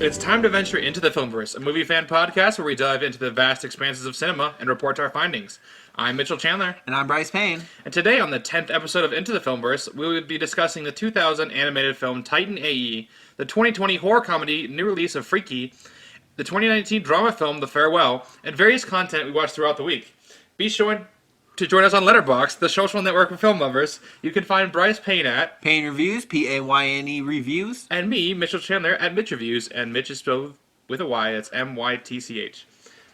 It's time to venture into the Filmverse, a movie fan podcast where we dive into the vast expanses of cinema and report our findings. I'm Mytchel Chandler. And I'm Bryce Payne. And today, on the 10th episode of Into the Filmverse, we will be discussing the 2000 animated film Titan AE, the 2020 horror comedy new release of Freaky, the 2019 drama film The Farewell, and various content we watched throughout the week. Be sure to join us on Letterboxd, the social network for film lovers. You can find Bryce Payne at Payne Reviews, Payne Reviews. And me, Mytchel Chandler, at Mytch Reviews, and Mytch is spelled with a Y, it's M-Y-T-C-H.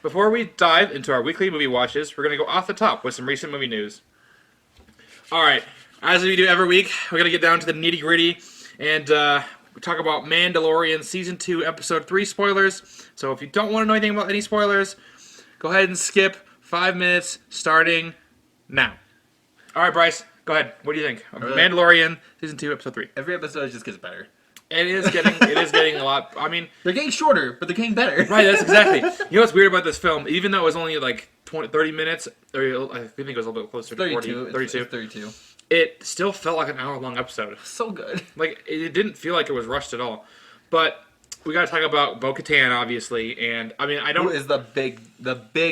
Before we dive into our weekly movie watches, we're going to go off the top with some recent movie news. Alright, as we do every week, we're going to get down to the nitty-gritty, and we talk about Mandalorian Season 2, Episode 3 spoilers. So if you don't want to know anything about any spoilers, go ahead and skip 5 minutes starting now. Alright, Bryce, go ahead. What do you think of Mandalorian Season 2, Episode 3? Every episode just gets better. It is getting a lot. I mean, they're getting shorter, but they're getting better. Right, that's exactly. You know what's weird about this film? Even though it was only like 30 minutes, or I think it was a little bit closer to 32. 32. It still felt like an hour-long episode. So good. Like, it didn't feel like it was rushed at all. But we got to talk about Bo-Katan, obviously, and I mean, I don't. Who is the big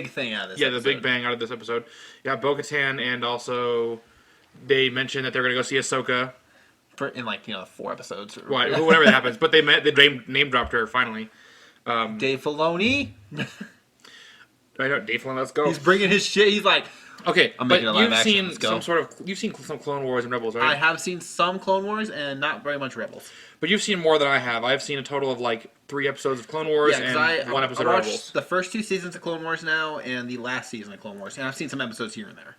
thing out of this? Yeah, episode. the big bang out of this episode. Yeah, Bo-Katan, and also they mentioned that they're going to go see Ahsoka. In 4 episodes. Right, whatever that happens. But they name dropped her finally. Dave Filoni. I know, Dave Filoni. Let's go. He's bringing his shit. He's like, okay, I'm but making a live you've action. seen some Clone Wars and Rebels, right? I have seen some Clone Wars and not very much Rebels. But you've seen more than I have. I've seen a total of 3 episodes of Clone Wars and 1 episode I of watched Rebels. The first 2 seasons of Clone Wars now and the last season of Clone Wars, and I've seen some episodes here and there.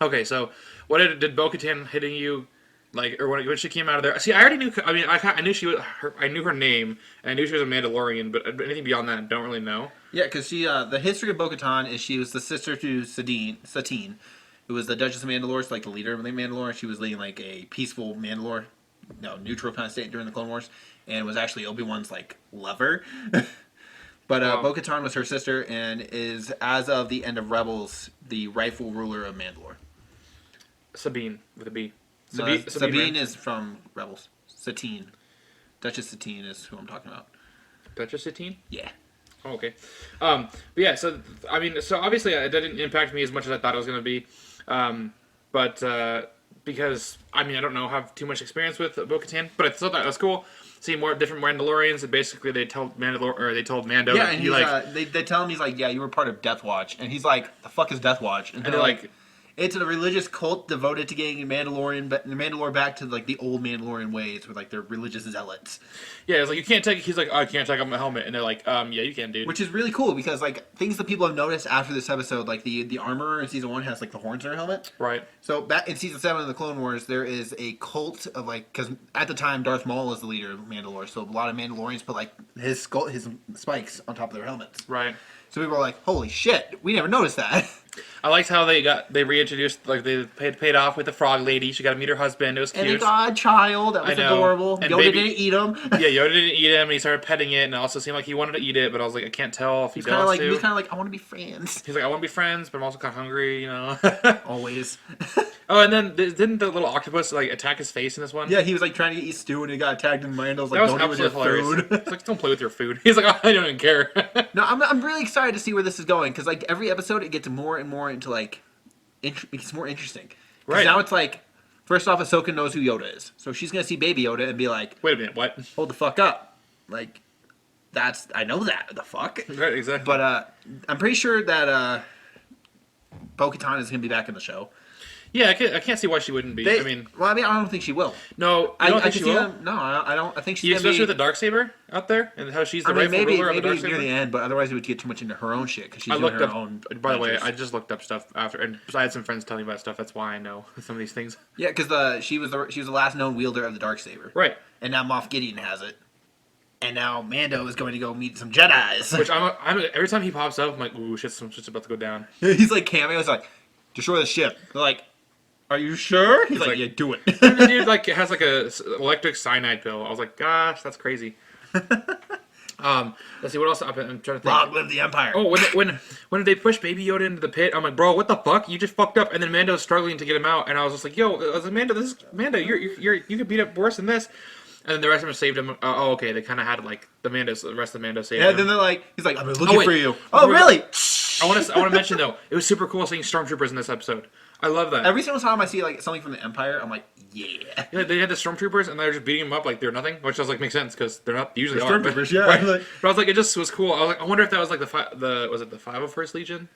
Okay, so what did Bo-Katan hitting you? Or when she came out of there. See, I already knew. I mean, I knew she was. I knew her name, and I knew she was a Mandalorian. But anything beyond that, I don't really know. Yeah, because she. The history of Bo-Katan is she was the sister to Satine, who was the Duchess of Mandalore, so the leader of the Mandalore. She was leading a peaceful Mandalore, neutral kind of state during the Clone Wars, and was actually Obi-Wan's lover. But Bo-Katan was her sister, and is as of the end of Rebels the rightful ruler of Mandalore. Sabine with a B. Sabine is from Rebels. Satine. Duchess Satine is who I'm talking about. Duchess Satine? Yeah. Oh, okay. But yeah, so obviously it didn't impact me as much as I thought it was going to be. Because, I mean, I don't have too much experience with Bo-Katan, but I thought that was cool. Seeing more different Mandalorians, and basically they told Mando. Yeah, and they tell him he's like, yeah, you were part of Death Watch, and he's like, the fuck is Death Watch? And they're like, it's a religious cult devoted to getting Mandalore back to the old Mandalorian ways, with they're religious zealots. Yeah, it's you can't take. He's like, oh, I can't take off my helmet, and they're like, yeah, you can, dude. Which is really cool because things that people have noticed after this episode, the armorer in season 1 has the horns in her helmet. Right. So back in season 7 of the Clone Wars, there is a cult of because at the time Darth Maul was the leader of Mandalore, so a lot of Mandalorians put his spikes on top of their helmets. Right. So people are like, holy shit, we never noticed that. I liked how they reintroduced, they paid off with the frog lady. She got to meet her husband. It was cute. And they got a child. That was adorable. And Yoda didn't eat him. Yeah, Yoda didn't eat him, and he started petting it, and it also seemed like he wanted to eat it, but I was like, I can't tell if he does to. He was kind of like, I want to be friends. He's like, I want to be friends, but I'm also kind of hungry, Always. Oh, and then didn't the little octopus attack his face in this one? Yeah, he was trying to eat stew, and he got attacked, and Mando's that was don't eat with your food. It's like, don't play with your food. He's like, oh, I don't even care. No, I'm really excited to see where this is going, because every episode it gets more and more into it's more interesting. Right. Now it's first off, Ahsoka knows who Yoda is. So she's going to see Baby Yoda and be like, wait a minute, what? Hold the fuck up. I know that. The fuck? Right, exactly. But I'm pretty sure that Bo-Katan is going to be back in the show. Yeah, I can't see why she wouldn't be. I don't think she will. No, I don't think she will? No, I don't. I think she's especially with the Darksaber out there, and how she's the rightful ruler of the Darksaber. Maybe near the end, but otherwise it would get too much into her own shit, because she's doing her own. By the way, I just looked up stuff after, and I had some friends telling me about stuff. That's why I know some of these things. Yeah, because she was the last known wielder of the Darksaber. Right. And now Moff Gideon has it. And now Mando is going to go meet some Jedis. Which I'm every time he pops up, I'm like, ooh, shit's about to go down. He's like cameos, destroy the ship. They're like, are you sure? He's like, yeah, do it. And the dude has a electric cyanide pill. I was like, gosh, that's crazy. Let's see what else. I'm trying to think. Long live the Empire. Oh, when they push Baby Yoda into the pit, I'm like, bro, what the fuck? You just fucked up. And then Mando's struggling to get him out, and I was just like, yo, Mando, you could beat up worse than this. And then the rest of them saved him. Oh, okay. They kind of had like the rest of the Mando saved Yeah, him. then they're like, he's like, I've been looking wait. for you. Oh, really? I want to mention though, it was super cool seeing stormtroopers in this episode. I love that. Every single time I see like something from the Empire, I'm like, yeah. Yeah, they had the stormtroopers and they were just beating them up like they're nothing, which I was like makes sense because they're not usually Stormtroopers, yeah. Right. Like, But I was like, it just was cool. I was like, I wonder if that was like was it the 501st Legion?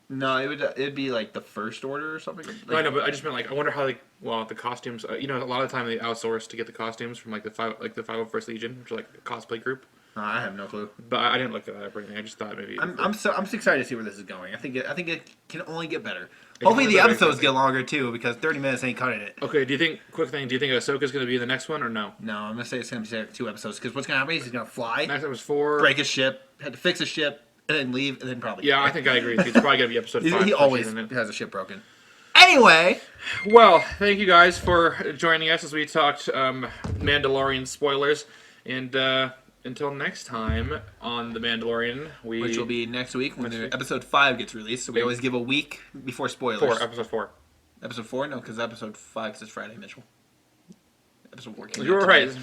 no, it'd be like the First Order or something. Like, No, I know, but I just meant like I wonder how like the costumes. You know, a lot of the time they outsource to get the costumes from like the 501st Legion, which is like a cosplay group. no, I have no clue. But I didn't look that up or anything. I just thought maybe. I'm so excited to see where this is going. I think it can only get better. Hopefully the episodes get longer too, because 30 minutes ain't cutting it. Okay, do you think Ahsoka's going to be in the next one or no? No, I'm gonna say it's gonna be like 2 episodes, because what's gonna happen is he's gonna fly, Next one was 4. break his ship, had to fix his ship, and then leave, and then probably. Yeah, I think I agree with you. It's probably going to be episode 5. He always has a ship broken. Anyway, Well, thank you guys for joining us as we talked Mandalorian spoilers. And until next time on The Mandalorian, which will be next week when episode 5 gets released. So we always give a week before spoilers. episode 4. Episode 4? No, because episode 5 because it's Friday, Mitchell. Episode 4. You were right. So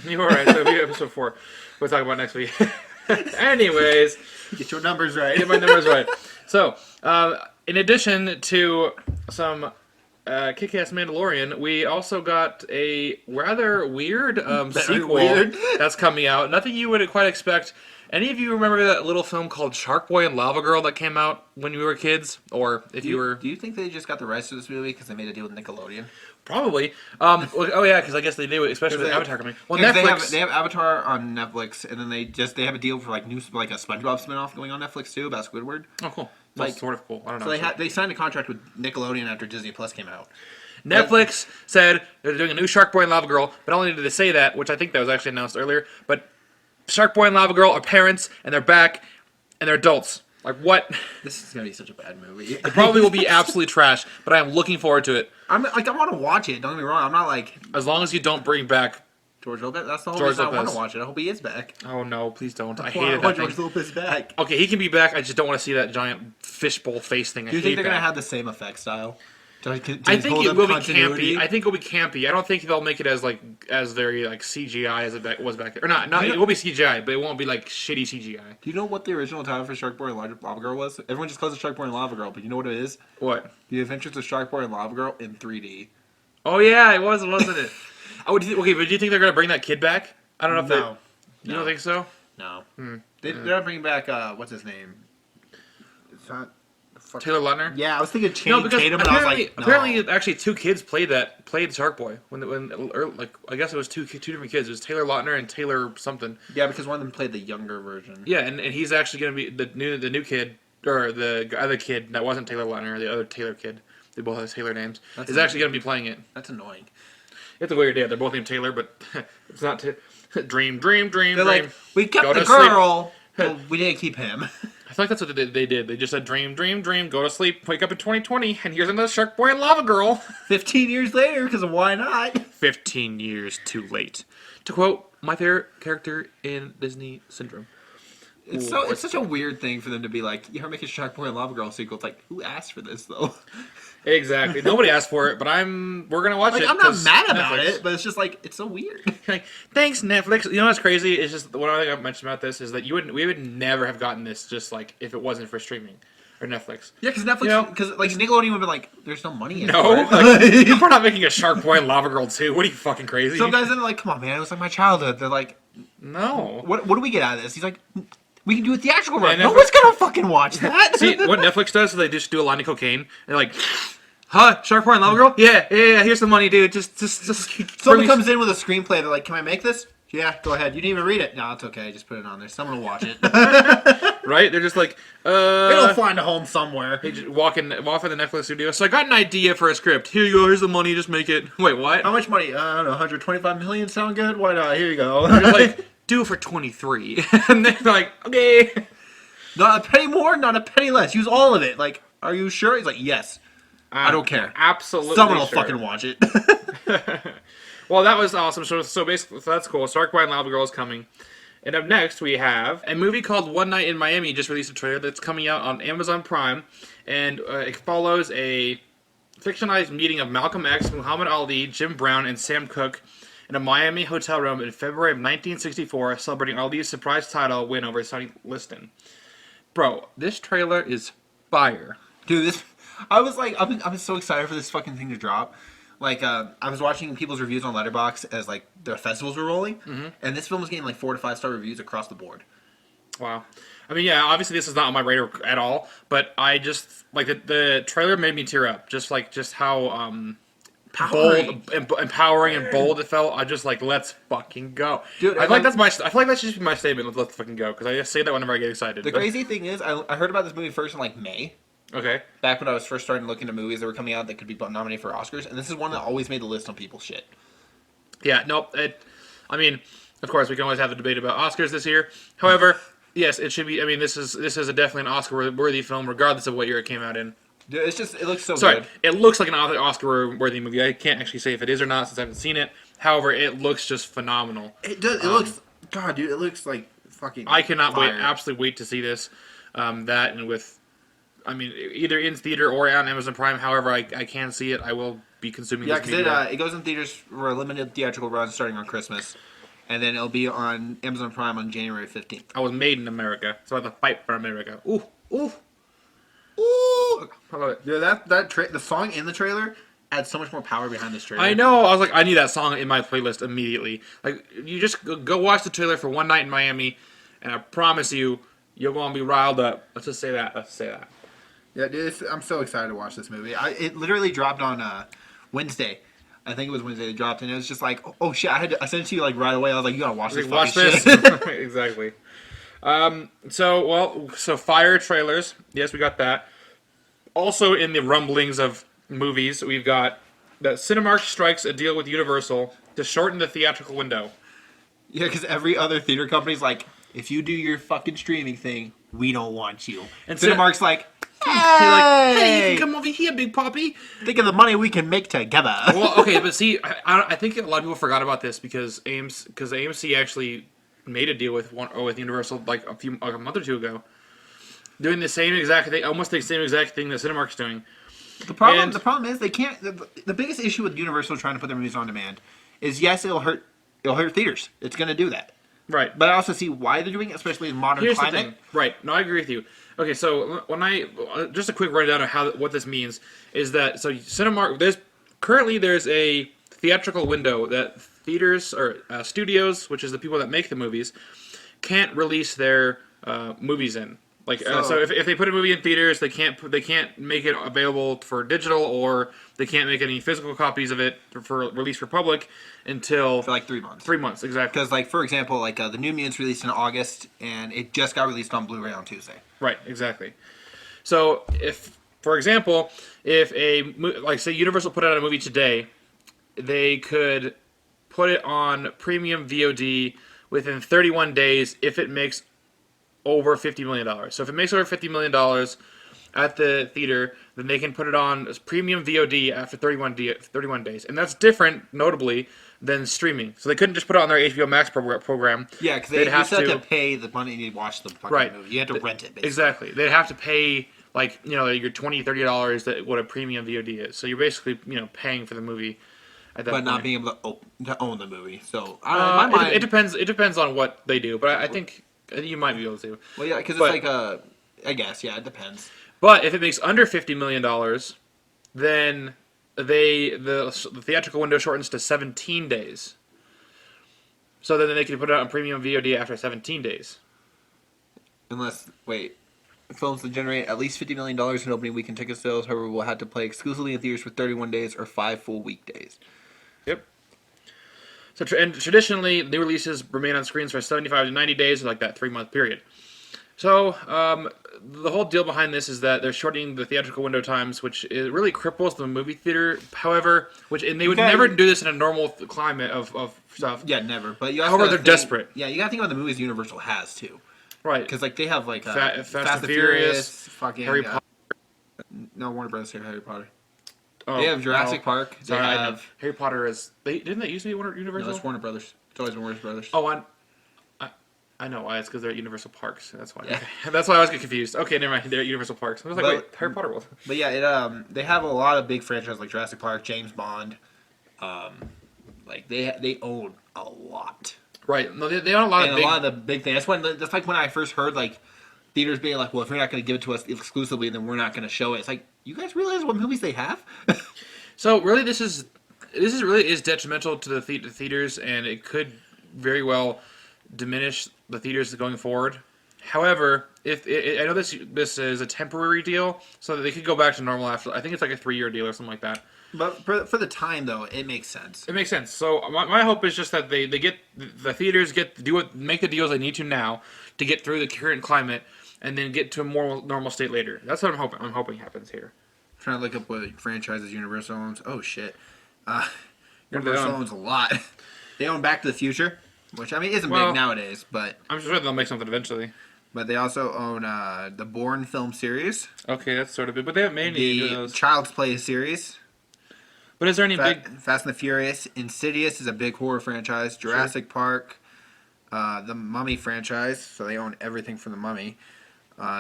it'll be episode 4. We'll talk about next week. Anyways. Get your numbers right. Get my numbers right. So, in addition to some kick-ass Mandalorian, we also got a rather weird sequel that's coming out. Nothing you would quite expect. Any of you remember that little film called Sharkboy and Lava Girl that came out when we were kids? Or if you were... Do you think they just got the rights to this movie because they made a deal with Nickelodeon? Probably. Oh yeah, because I guess they do, especially with Avatar coming. Well, Netflix... They have Avatar on Netflix, and then they have a deal for like a SpongeBob spinoff going on Netflix too about Squidward. Oh, cool. Like, That's sort of cool. I don't know. So they signed a contract with Nickelodeon after Disney Plus came out. Netflix said they're doing a new Sharkboy and Lava Girl, but not only did they say that, which I think that was actually announced earlier, but Sharkboy and Lava Girl are parents, and they're back, and they're adults. Like, what? This is gonna be such a bad movie. It probably will be absolutely trash, but I am looking forward to it. I want to watch it. Don't get me wrong. I'm not like As long as you don't bring back... George Lopez. That's the whole George reason I want Lopez. to watch it. I hope he is back. Oh, no, please don't. I I hated want that George thing. Lopez back. Okay, he can be back. I just don't want to see that giant fishbowl face thing. Do you think they're gonna have the same effect style? I think it will be campy. I think it'll be campy. I don't think they'll make it as very like CGI as it was back there. Or not. It will be CGI, but it won't be like shitty CGI. Do you know what the original title for Sharkboy and Lava Girl was? Everyone just calls it Sharkboy and Lava Girl, but you know what it is? What? The Adventures of Sharkboy and Lava Girl in 3D. Oh yeah, it was, wasn't it? Okay, but do you think they're gonna bring that kid back? I don't know if No. You don't think so? No. They're not bringing back what's his name? It's not Taylor Lautner? Yeah, I was thinking No, Channing because Tatum, and I was like, no. apparently, actually, 2 kids played Sharkboy I guess it was two different kids. It was Taylor Lautner and Taylor something. Yeah, because one of them played the younger version. Yeah, and he's actually gonna be the new kid, or the other kid that wasn't Taylor Lautner, the other Taylor kid. They both have Taylor names. Is actually gonna be playing it. That's annoying. It's a weird day. They're both named Taylor, but it's not. Dream. They're like, we kept the girl, but we didn't keep him. I feel like that's what they did. They just said dream, go to sleep, wake up in 2020, and here's another Sharkboy and Lava Girl. 15 years later, because why not? 15 years too late. To quote my favorite character in Disney Syndrome. It's such a weird thing for them to be like, you're making Sharkboy and Lava Girl sequel. It's like, who asked for this though? Exactly. Nobody asked for it, but we're gonna watch it. I'm not mad about it, but it's just like, it's so weird. Like, thanks Netflix. You know what's crazy? It's just one other thing I mentioned about this is that we would never have gotten this just like if it wasn't for streaming or Netflix. Yeah, because Netflix, because like Nickelodeon would have been like, there's no money in it. No, like, we're not making a Sharkboy and Lava Girl 2. What are you fucking crazy? Some guys are like, come on, man, it was like my childhood. They're like, no. What do we get out of this? He's like, we can do a theatrical run. No one's gonna fucking watch that. See, what Netflix does is they just do a line of cocaine. They're like, huh, Sharkboy and Lava Girl? Yeah, here's the money, dude. Just Someone comes in with a screenplay. They're like, can I make this? Yeah, go ahead. You didn't even read it. No, it's okay. Just put it on there. Someone will watch it. Right? They're just like, it'll find a home somewhere. They just walk in the Netflix studio. So I got an idea for a script. Here you go. Here's the money. Just make it. Wait, what? How much money? I don't know. 125 million sound good? Why not? Here you go. They're like, do it for 23. And they're like, okay. Not a penny more, not a penny less. Use all of it. Like, are you sure? He's like, yes. I don't care. Absolutely. Someone will fucking watch it. Well, that was awesome. So basically, that's cool. Sharkboy and Lava Girl is coming. And up next, we have a movie called One Night in Miami. Just released a trailer that's coming out on Amazon Prime. And it follows a fictionalized meeting of Malcolm X, Muhammad Ali, Jim Brown, and Sam Cooke in a Miami hotel room in February of 1964, celebrating Ali's surprise title win over Sonny Liston. Bro, this trailer is fire. Dude, this I was like, I'm so excited for this fucking thing to drop. Like, I was watching people's reviews on Letterboxd as like the festivals were rolling, and this film was getting like 4 to 5 star reviews across the board. Wow. I mean, yeah, obviously this is not on my radar at all, but I just like the trailer made me tear up. Just how bold, empowering, and bold it felt. I just like, let's fucking go, dude. I feel like that should just be my statement. Let's fucking go, because I just say that whenever I get excited. The crazy thing is, I heard about this movie first in like May. Okay. Back when I was first starting looking at movies that were coming out that could be nominated for Oscars, and this is one that always made the list on people's shit. Yeah. Nope. I mean, of course, we can always have the debate about Oscars this year. However, yes, it should be. I mean, this is definitely an Oscar-worthy film, regardless of what year it came out in. Dude, it looks so Sorry, good. it looks like an Oscar-worthy movie. I can't actually say if it is or not since I haven't seen it. However, it looks just phenomenal. It does. It looks. God, dude, it looks like fucking. I cannot fire. absolutely wait to see this. That and with, I mean, either in theater or on Amazon Prime. However, I can see it. I will be consuming. Yeah, this because it goes in theaters for a limited theatrical run starting on Christmas, and then it'll be on Amazon Prime on January 15th. I was made in America, so I have to fight for America. Ooh, ooh, ooh! I love it. Yeah, the song in the trailer adds so much more power behind this trailer. I know. I was like, I need that song in my playlist immediately. Like, you just go watch the trailer for One Night in Miami, and I promise you're gonna be riled up. Let's just say that. Yeah, dude, I'm so excited to watch this movie. It literally dropped on Wednesday. I think it was Wednesday it dropped, and it was just like, oh shit! I sent it to you like right away. I was like, you gotta watch this. Watch this. Shit. Exactly. So fire trailers. Yes, we got that. Also, in the rumblings of movies, we've got that Cinemark strikes a deal with Universal to shorten the theatrical window. Yeah, because every other theater company's like, if you do your fucking streaming thing, we don't want you. And Cinemark's like, hey, you can come over here, Big Poppy. Think of the money we can make together. Well, okay, but see, I think a lot of people forgot about this because AMC actually made a deal with Universal like a month or two ago, doing the same exact thing, almost the same exact thing that Cinemark's doing. The problem is they can't. The biggest issue with Universal trying to put their movies on demand is, yes, it'll hurt theaters. It's going to do that. Right. But I also see why they're doing it, especially in modern Here's climate. the thing. Right. No, I agree with you. Okay, so just a quick rundown of what this means is that Cinemark there's a theatrical window that theaters or studios, which is the people that make the movies, can't release their movies in. Like so if they put a movie in theaters, they can't make it available for digital, or they can't make any physical copies of it for release for public until for like 3 months. 3 months, exactly. Because, like, for example, like the New Mutants released in August, and it just got released on Blu-ray on Tuesday. Right, exactly. So if, for example, if say Universal put out a movie today, they could put it on premium VOD within 31 days if it makes over $50 million. So if it makes over $50 million at the theater, then they can put it on as premium VOD after 31 days. And that's different, notably, than streaming. So they couldn't just put it on their HBO Max program. Yeah, because they have to pay the money to watch the fucking movie. You have to rent it, basically. Exactly. They'd have to pay, like, your $20, $30 that what a premium VOD is. So you're basically, paying for the movie at that point. But not being able to own the movie. So, in my mind... It depends on what they do, but I think you might be able to. Well, yeah, because it's like I guess, yeah, it depends. But if it makes under $50 million, then the theatrical window shortens to 17 days. So then they can put it on premium VOD after 17 days. Films that generate at least $50 million in opening weekend ticket sales, however, will have to play exclusively in theaters for 31 days or 5 full weekdays. Yep. So traditionally, new releases remain on screens for 75 to 90 days, like that 3-month period. So the whole deal behind this is that they're shortening the theatrical window times, which really cripples the movie theater. However, they would never do this in a normal climate of stuff. Yeah, never. But however, they're desperate. Yeah, you got to think about the movies Universal has too. Right. Because they have like Fast and Furious, fucking Harry Potter. No, Warner Brothers here, Harry Potter. Oh, they have Jurassic Park. They have Harry Potter didn't they used to be Universal? No, it's Warner Brothers. It's always been Warner Brothers. Oh, I know why. It's because they're at Universal Parks. That's why. Yeah. Okay. That's why I was getting confused. Okay, never mind. They're at Universal Parks. I was like, wait, Harry Potter World. But yeah, they have a lot of big franchises like Jurassic Park, James Bond, Like they own a lot. Right. No, they own a lot And of big. a lot of the big things. That's like when I first heard like theaters being like, well, if you're not going to give it to us exclusively, then we're not going to show it. It's like, you guys realize what movies they have? So really, this is really is detrimental to the theaters, and it could very well diminish the theaters going forward. However, if I know this is a temporary deal, so that they could go back to normal after. I think it's like a 3-year deal or something like that. But for the time though, it makes sense. It makes sense. So my hope is just that they get the theaters make the deals they need to now to get through the current climate, and then get to a more normal state later. That's what I'm hoping happens here. I'm trying to look up what franchises Universal owns. Oh shit, What do they Universal own? owns a lot. They own Back to the Future, which I mean isn't Well, big nowadays, but I'm sure they'll make something eventually. they also own the Bourne film series, Okay, that's sort of big, but they haven't made any of the those. Child's Play series. But is there any big? Fast and the Furious, Insidious is a big horror franchise. Jurassic Park, the Mummy franchise, so they own everything from the Mummy.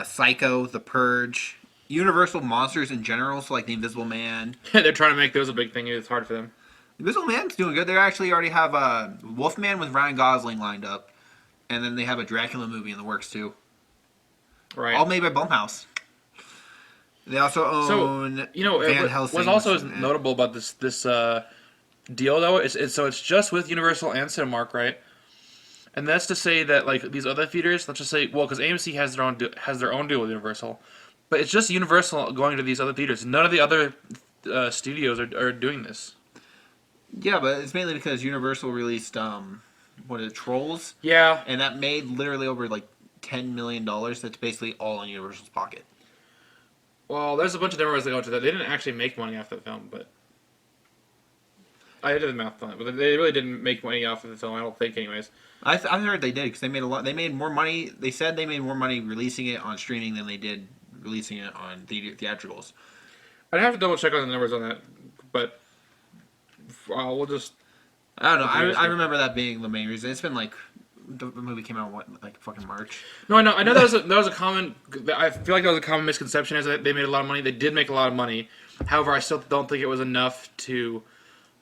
Psycho, The Purge, Universal monsters in general, so like the Invisible Man. They're trying to make those a big thing. It's hard for them. Invisible Man's doing good. They actually already have Wolfman with Ryan Gosling lined up, and then they have a Dracula movie in the works too. Right. All made by Blumhouse. They also own Van Helsing. What's also notable about this deal though is it's just with Universal and Cinemark, right? And that's to say that like these other theaters, let's just say, well, because AMC has their own deal with Universal, but it's just Universal going to these other theaters. None of the other studios are doing this. Yeah, but it's mainly because Universal released Trolls? Yeah. And that made literally over like $10 million. That's basically all in Universal's pocket. Well, there's a bunch of different ways to go to that. They didn't actually make money off the film, but I did the math on it. But they really didn't make money off of the film, I don't think, anyways. I heard they did because they made a lot. They made more money. They said they made more money releasing it on streaming than they did releasing it on theatricals. I'd have to double check on the numbers on that, but we'll just. I don't know. I remember that being the main reason. It's been like the movie came out like fucking March. No, I know that was a common. I feel like that was a common misconception is that they made a lot of money. They did make a lot of money. However, I still don't think it was enough to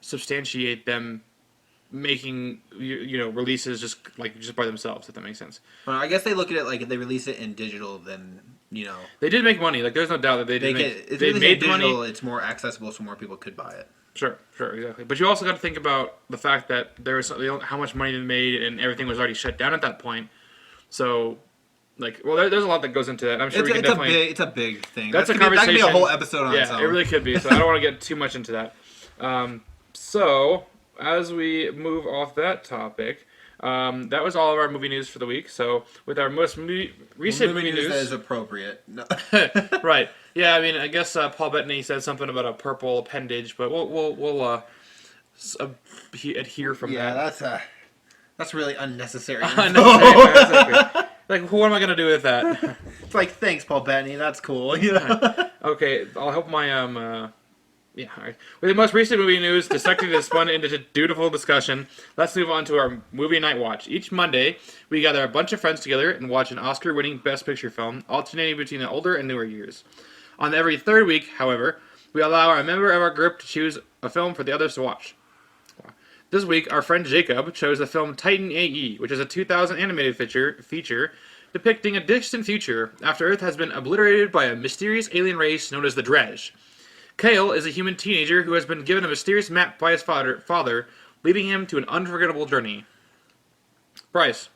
substantiate them making releases just by themselves. If that makes sense. Well, I guess they look at it like if they release it in digital, then they did make money. Like there's no doubt that they did. They made digital, money. It's more accessible, so more people could buy it. Sure, exactly. But you also got to think about the fact that how much money they made, and everything was already shut down at that point. So, there's a lot that goes into that. I'm sure we can definitely. It's a big thing. That's a conversation. That could be a whole episode on its own. Yeah, it really could be. So I don't want to get too much into that. So as we move off that topic, that was all of our movie news for the week. So with our most recent movie news, that is appropriate. No. Right? Yeah, I mean, I guess Paul Bettany said something about a purple appendage, but we'll adhere from that. Yeah, that's really unnecessary. Unnecessary. Exactly. Like, what am I gonna do with that? It's like, thanks, Paul Bettany. That's cool. Okay, I'll help my Yeah, all right. With the most recent movie news dissecting this spun into dutiful discussion, let's move on to our movie night watch. Each Monday, we gather a bunch of friends together and watch an Oscar-winning Best Picture film, alternating between the older and newer years. On every third week, however, we allow a member of our group to choose a film for the others to watch. This week, our friend Jacob chose the film Titan AE, which is a 2000 animated feature depicting a distant future after Earth has been obliterated by a mysterious alien race known as the Dredge. Kale is a human teenager who has been given a mysterious map by his father, leading him to an unforgettable journey. Bryce,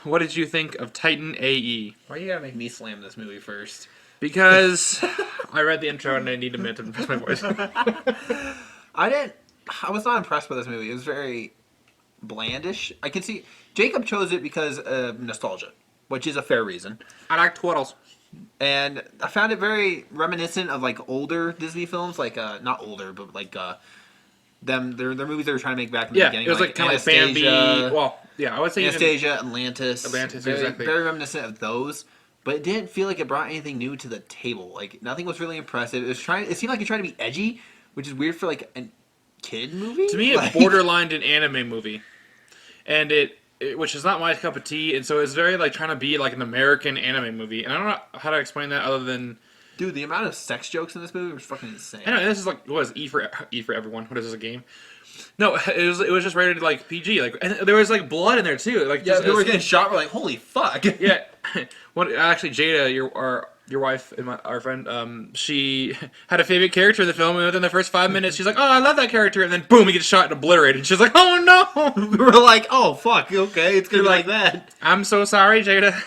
what did you think of Titan AE? Why you gotta make me slam this movie first? Because I read the intro and I need a minute to impress my voice. I was not impressed with this movie. It was very blandish. I can see Jacob chose it because of nostalgia, which is a fair reason. I like turtles. And I found it very reminiscent of like older Disney films, like not older, but like their movies they were trying to make back in the beginning. It was like kind of like Bambi. Well, yeah, I would say Anastasia, Atlantis, exactly. Very reminiscent of those. But it didn't feel like it brought anything new to the table. Like nothing was really impressive. It seemed like it tried to be edgy, which is weird for like a kid movie. To me, it borderlined an anime movie, and which is not my cup of tea. And so it's very like trying to be like an American anime movie, and I don't know how to explain that other than. Dude, the amount of sex jokes in this movie was fucking insane. I know this is like what is E for everyone? What is this, a game? No, it was just rated like PG. Like, and there was like blood in there too. Like, Yeah, just, people were getting shot. We're like, holy fuck. yeah. Actually, Jada, your wife and our friend, she had a favorite character in the film, and within the first 5 minutes, she's like, "Oh, I love that character," and then boom, he gets shot and obliterated. And she's like, "Oh no!" We were like, oh fuck, okay, it's gonna be like that. I'm so sorry, Jada.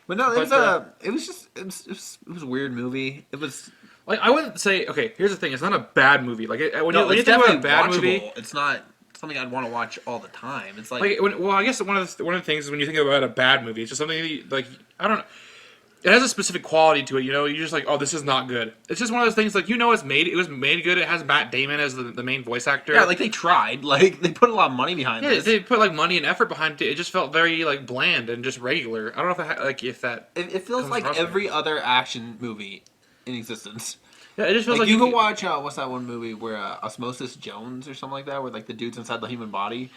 But no, it was a weirred movie. It was Like, I wouldn't say. Okay, here's the thing: it's not a bad movie. Like, when you it's think about a definitely bad watchable. movie, It's not something I'd want to watch all the time. It's like well, I guess one of the things is when you think about a bad movie, it's just something that like I don't know. It has a specific quality to it, you know. You're just like, oh, this is not good. It's just one of those things, like, you know, it was made good. It has Matt Damon as the main voice actor. yeah, like they tried, like they put a lot of money behind Yeah, this. they put like money and effort behind it. It just felt very like bland and just regular. I don't know if that. It feels comes like across every other action movie in existence. Yeah, it just feels Like like you can watch what's that one movie where Osmosis Jones or something like that, where like the dude's inside the human body.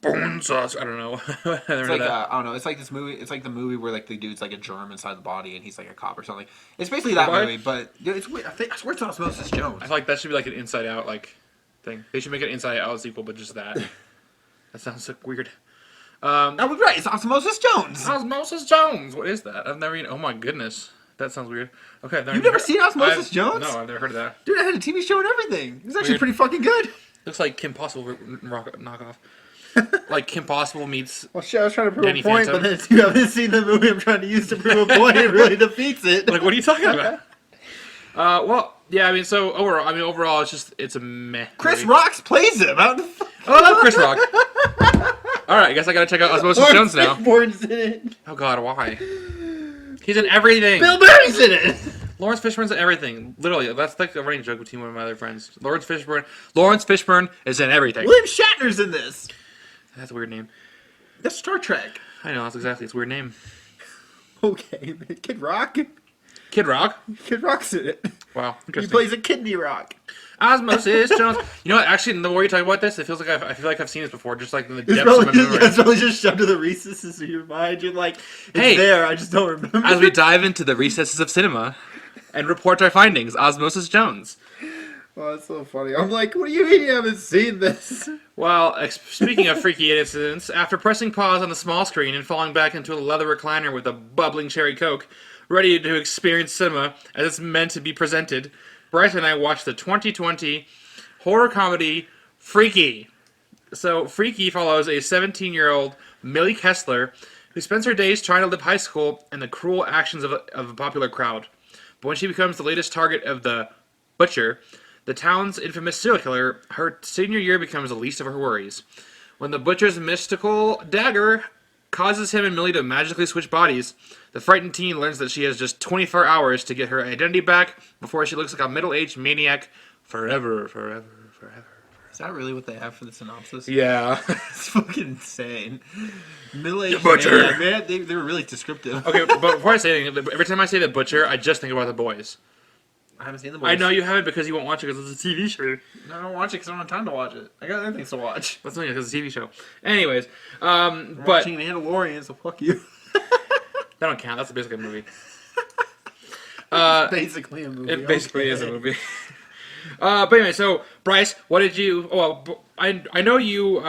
bone sauce. I don't know. It's like I don't know. It's like this movie. It's like the movie where like the dude's like a germ inside the body and he's like a cop or something. It's basically that What? movie, but dude, it's weird. I swear it's Osmosis Jones. I feel like that should be like an Inside Out like thing. They should make an Inside Out sequel, but just that. That sounds so weird. That was right. It's Osmosis Jones. Osmosis Jones. What is that? I've never even. Oh my goodness, that sounds weird. Okay, I've You've never seen Osmosis Jones? No, I've never heard of that. Dude, I had a TV show and everything. It was actually Weird. pretty fucking good. Looks like Kim Possible knockoff. Like Kim Possible meets. Well, shit, I was trying to prove Danny a point, Phantom. but then if you haven't seen the movie I'm trying to use to prove a point, it really defeats it. Like, what are you talking about? Well, yeah, I mean, so overall, it's a meh. Chris movie. Rock plays him. How the fuck? Oh, I love Chris Rock. All right, I guess I gotta check out Osmosis Jones now. Fishburne's in it. Oh God, why? He's in everything. Bill Murray's in it. Lawrence Fishburne's in everything. Literally, that's like a running joke between one of my other friends. Lawrence Fishburne is in everything. William Shatner's in this. That's a weird name. That's Star Trek. I know, that's exactly. It's a weird name. Okay, Kid Rock. Kid Rock. Kid Rock's in it. Wow, He interesting. plays a kidney rock. Osmosis Jones. You know what? Actually, the more you talk about this, it feels like I feel like I've seen this before, just like in the It's depths of my memory. probably just shoved to the recesses of your mind. You're like, it's Hey. there. I just don't remember. As we dive into the recesses of cinema and report our findings, Osmosis Jones. Oh, that's so funny. I'm like, what do you mean you haven't seen this? Well, speaking of freaky incidents, after pressing pause on the small screen and falling back into a leather recliner with a bubbling cherry coke, ready to experience cinema as it's meant to be presented, Bryce and I watched the 2020 horror comedy Freaky. So, Freaky follows a 17-year-old Millie Kessler who spends her days trying to live high school and the cruel actions of a popular crowd. But when she becomes the latest target of the Butcher, the town's infamous serial killer, her senior year becomes the least of her worries. When the Butcher's mystical dagger causes him and Millie to magically switch bodies, the frightened teen learns that she has just 24 hours to get her identity back before she looks like a middle-aged maniac forever. Is that really what they have for the synopsis? Yeah. It's fucking insane. Middle-aged The Butcher. maniac, man, they were really descriptive. Okay, but before I say anything, every time I say the Butcher, I just think about The Boys. I haven't seen the boys. I know you haven't because you won't watch it because it's a TV show. No, I don't watch it because I don't have time to watch it. I got other things to watch. That's only because it's a TV show. Anyways, I'm but watching Mandalorian, so fuck you. that don't count. That's basically a movie. Basically a movie. It basically is a okay. movie. But anyway, so Bryce, what did you? Well, I know you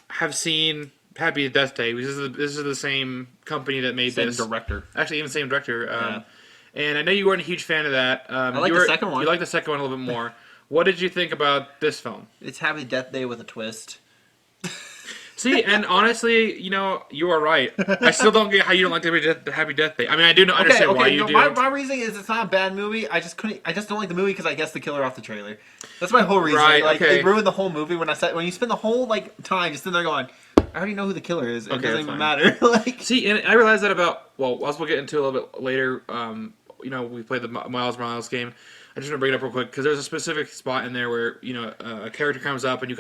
have seen Happy Death Day. This is the same company that made Same this. director. Actually, even same director. Yeah. And I know you weren't a huge fan of that. I like the second one. You like the second one a little bit more. What did you think about this film? It's Happy Death Day with a twist. See, and honestly, you know, you are right. I still don't get how you don't like the Happy Death Day. I mean, I do understand why you do. My reasoning is it's not a bad movie. I just don't like the movie because I guessed the killer off the trailer. That's my whole reason. Right, Like okay. they ruined the whole movie when you spend the whole like time just sitting there going, I already know who the killer is. It Okay, doesn't that's even fine. matter. Like See, and I realized that about, well, as we'll get into a little bit later, you know, we played the Miles Morales game. I just want to bring it up real quick because there's a specific spot in there where, you know, a character comes up and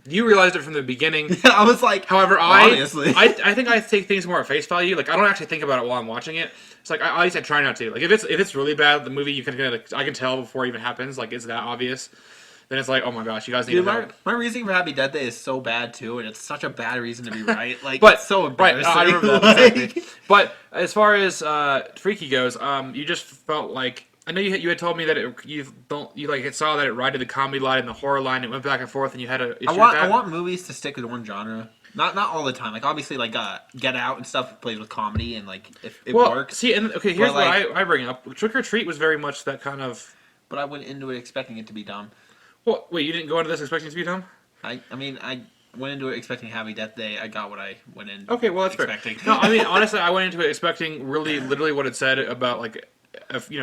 you realized it from the beginning. I was like, However, obviously. I think I take things more at face value. Like, I don't actually think about it while I'm watching it. It's like, at least I try not to. Like, if it's really bad, the movie, I can tell before it even happens. Like, it's that obvious. Then it's like, oh my gosh, you guys need Dude, to help. my reasoning for Happy Death Day is so bad too, and it's such a bad reason to be right. Like, But it's so right, embarrassing. I remember that Like- exactly. But as far as Freaky goes, you just felt like I know you had told me that you like saw that it righted the comedy line and the horror line. It went back and forth, and you had a issue with that. I want movies to stick with one genre. Not all the time. Like obviously, like Get Out and stuff plays with comedy, and like if it works. See, and okay, here's But, what I bring up. Trick or Treat was very much that kind of. But I went into it expecting it to be dumb. Well, wait, you didn't go into this expecting it to be dumb? I mean, I went into it expecting Happy Death Day. I got what I went in. Okay, well that's expecting. fair. No, I mean honestly, I went into it expecting literally what it said about like,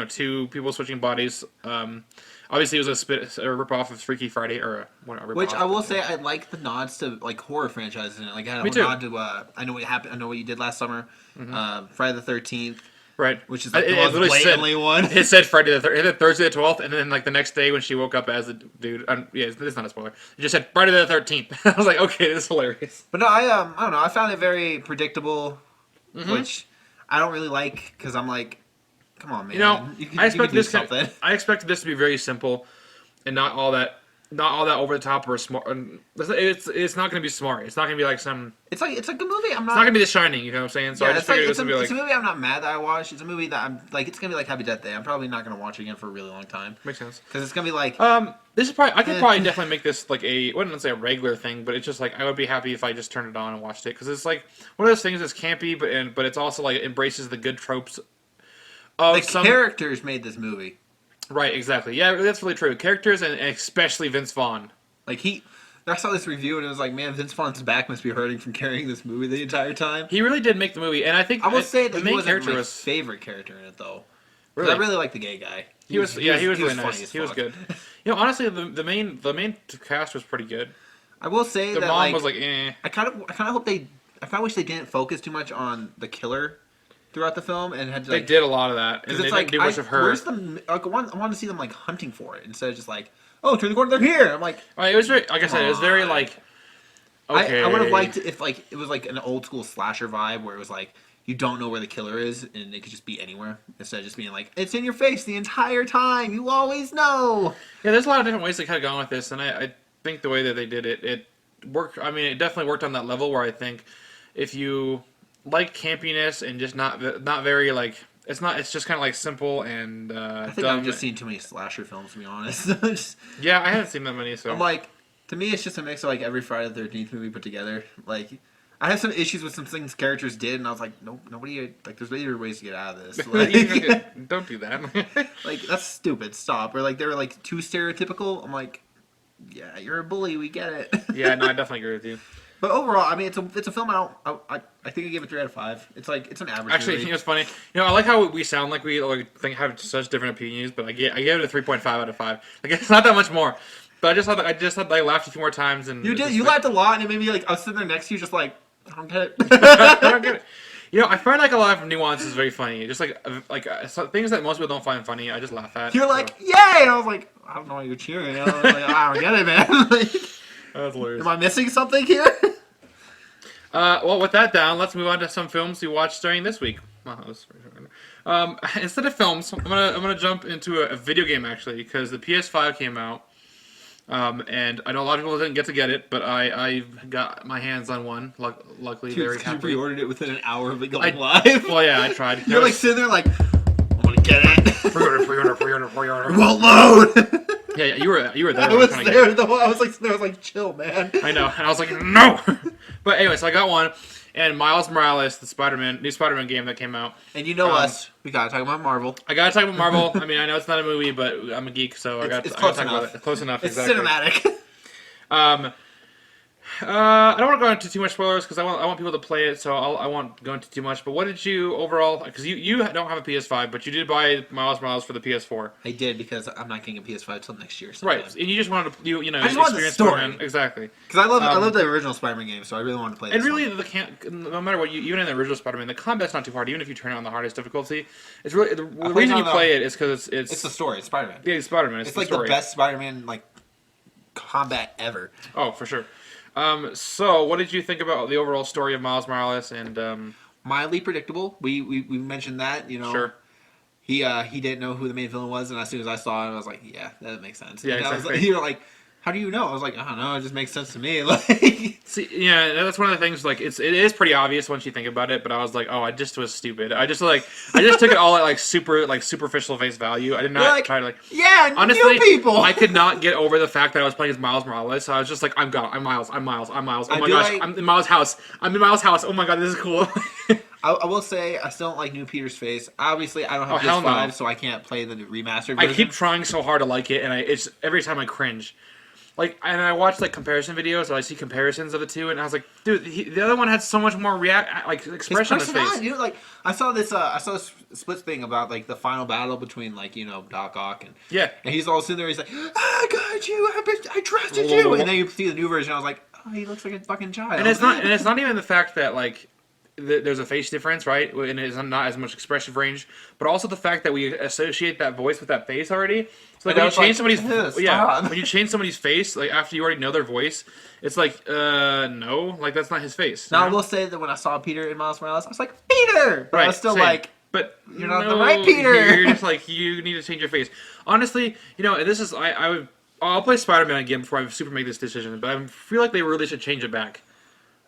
two people switching bodies. Obviously, it was a rip off of Freaky Friday or whatever. Which I will say, I like the nods to like horror franchises in it. Like I had a Me too. nod to I Know What Happened. I Know What You Did Last Summer. Friday the 13th. Right, Which is like the most blatantly one. It said Friday the Thursday the 12th, and then like the next day when she woke up as the dude. Yeah, it's not a spoiler. It just said Friday the 13th. I was like, okay, this is hilarious. But no, I don't know. I found it very predictable, which I don't really like because I'm like, come on, man. I expected this to be very simple, and not all that over the top or smart. It's not going to be smart. It's not going to be like some. It's like a movie. It's not going to be The Shining. You know what I'm saying? So yeah, I just figured it's this would be like. It's a movie I'm not mad that I watched. It's a movie that I'm like. It's going to be like Happy Death Day. I'm probably not going to watch it again for a really long time. Makes sense. Because it's going to be like. This is probably. I could probably definitely make this like I wouldn't say a regular thing, but it's just like I would be happy if I just turned it on and watched it because it's like one of those things that's campy, but it's also like it embraces the good tropes. The characters made this movie. Right, exactly. Yeah, that's really true. Characters and especially Vince Vaughn. Like I saw this review and it was like, man, Vince Vaughn's back must be hurting from carrying this movie the entire time. He really did make the movie, and I think I will say that the main character was my favorite character in it though. Really? I really like the gay guy. He was really nice. He was good. Honestly, the main cast was pretty good. I will say the that mom was like, eh. I kind of wish they didn't focus too much on the killer throughout the film and had to, they did a lot of that, and they didn't do much of her. Where's I want to see them like hunting for it instead of just like, oh, turn the corner, they're here. I'm like, it was very, like I said, it was very like. Okay. I would have liked if like it was like an old school slasher vibe where it was like you don't know where the killer is and it could just be anywhere instead of just being like it's in your face the entire time. You always know. Yeah, there's a lot of different ways they could have gone with this, and I think the way that they did it worked. I mean, it definitely worked on that level where I think if you like campiness and just not very like it's just kind of like simple and I think dumb. I've just seen too many slasher films to be honest. Yeah, I haven't seen that many, so I'm like, to me it's just a mix of like every Friday the 13th movie put together. Like I have some issues with some things characters did and I was like, nobody like there's better ways to get out of this. Like, don't do that. Like that's stupid, stop. Or like they were like too stereotypical. I'm like, yeah, you're a bully, we get it. Yeah, no, I definitely agree with you. But overall, I mean, it's a film. I think I gave it 3 out of 5. It's like it's an average. Actually, movie. I think it's funny. I like how we sound like we have such different opinions, but I gave it a 3.5 out of 5. Like it's not that much more, but I just thought I laughed a few more times and you did. You laughed a lot, and it made me like I was sitting there next to you, just like I don't get it. I don't get it. I find like a lot of nuances very funny. Just like things that most people don't find funny, I just laugh at. You're like, yay! And I was like, I don't know why you're cheering. I was like, I don't get it, man. Like, that's hilarious. Am I missing something here? Well, with that down, let's move on to some films we watched during this week. Instead of films, I'm gonna jump into a video game actually because the PS5 came out, and I know a lot of people didn't get to get it, but I got my hands on one. Luckily, very You happy. pre-ordered it within an hour of it going live. Well, yeah, I tried. You're like sitting there like, I'm gonna get it. Pre-order. It won't load. Yeah, you were there. I was there though. I was like, chill, man. I know, and I was like, no. But anyway, so I got one, and Miles Morales, the new Spider-Man game that came out. And you know us, we gotta talk about Marvel. I gotta talk about Marvel. I mean, I know it's not a movie, but I'm a geek, so I gotta talk about it. Close enough. It's exactly. cinematic. I don't want to go into too much spoilers because I want people to play it, so I won't go into too much. But what did you overall? Because you don't have a PS5, but you did buy Miles Morales for the PS4. I did because I'm not getting a PS5 till next year. Right, and you just wanted to I just wanted the story. Spider-Man. Exactly. Because I love the original Spider-Man game, so I really wanted to play. And really, no matter what, even in the original Spider-Man, the combat's not too hard. Even if you turn it on the hardest difficulty, it's really the reason you play it is because it's the story. It's Spider-Man. Yeah, it's Spider-Man. It's like the best Spider-Man like combat ever. Oh, for sure. So, what did you think about the overall story of Miles Morales? And mildly predictable. We mentioned that, Sure. He didn't know who the main villain was, and as soon as I saw him, I was like, yeah, that makes sense. Yeah, and exactly. You're like, How do you know? I was like, I don't know. It just makes sense to me. Like, See, yeah, that's one of the things. Like, it is pretty obvious once you think about it. But I was like, oh, I just was stupid. I just took it all at superficial face value. I did not like, try to yeah, honestly, new people. I could not get over the fact that I was playing as Miles Morales. So I was just like, I'm Miles. Oh my gosh, I'm in Miles' house. Oh my god, this is cool. I will say I still don't like new Peter's face. Obviously, I don't have hell PS5, no. so I can't play the remastered version. I keep trying so hard to like it, and it's every time I cringe. Like, and I watch like comparison videos, so I see comparisons of the two, and I was like, dude, the other one had so much more expression on his face. Dude, like I saw this split thing about like the final battle between like Doc Ock and and he's all sitting there, he's like, I got you, I trusted you, and then you see the new version, I was like, oh, he looks like a fucking child. And it's not even the fact that like there's a face difference, right? And it's not as much expressive range, but also the fact that we associate that voice with that face already. So like when you change when you change somebody's face, like after you already know their voice, it's like no, like that's not his face. Now I will say that when I saw Peter in Miles Morales, I was like, Peter, but I was still like, but you're not the right Peter. You're just like, you need to change your face. Honestly, and this is I'll play Spider-Man again before I super make this decision, but I feel like they really should change it back.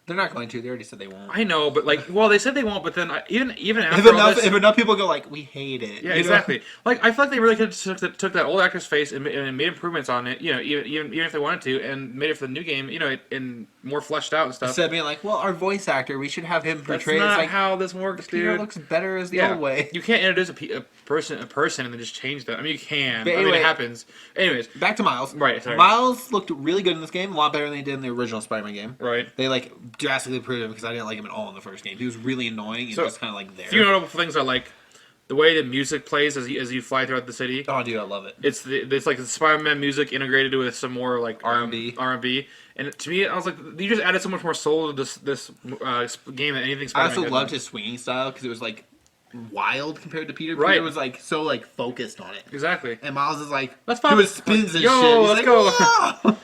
They're not going to. They already said they won't. I know, but they said they won't. But then even after if enough people go like, we hate it. Yeah, exactly. Like I feel like they really could have took that old actor's face and made improvements on it. Even if they wanted to, and made it for the new game. And more fleshed out and stuff. Instead of being like, well, our voice actor, we should have him portray. That's not like, how this works, dude. Peter looks better as the old way. You can't introduce a person and then just change that. I mean, you can. But anyway, it happens. Anyways, back to Miles. Right. Sorry. Miles looked really good in this game. A lot better than they did in the original Spider-Man game. Right. They drastically improved him because I didn't like him at all in the first game. He was really annoying and just kind of there. A few notable things are like the way the music plays as you fly throughout the city. Oh, dude, I love it. It's like the Spider-Man music integrated with some more like R&B. And to me, I was like, you just added so much more soul to this game than anything Spider-Man. I also loved his swinging style because it was like wild compared to Peter. Right. Peter was like so like focused on it. Exactly. And Miles is like, let's doing spins and shit. Let's go.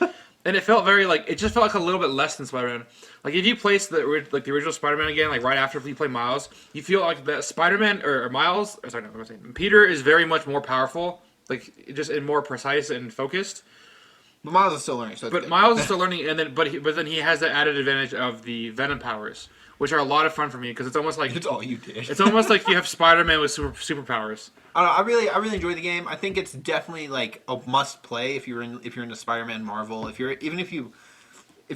And it felt it just felt like a little bit less than Spider-Man. Like if you place the original Spider-Man again, like right after you play Miles, you feel like that Spider-Man or Miles, or sorry, no, what am I saying? Peter is very much more powerful, like just and more precise and focused. But Miles is still learning. So Miles is still learning, and then but then he has the added advantage of the Venom powers, which are a lot of fun for me because it's almost like it's all you did. It's almost like you have Spider-Man with superpowers. I don't know, I really enjoy the game. I think it's definitely like a must play if you're into Spider-Man, Marvel. If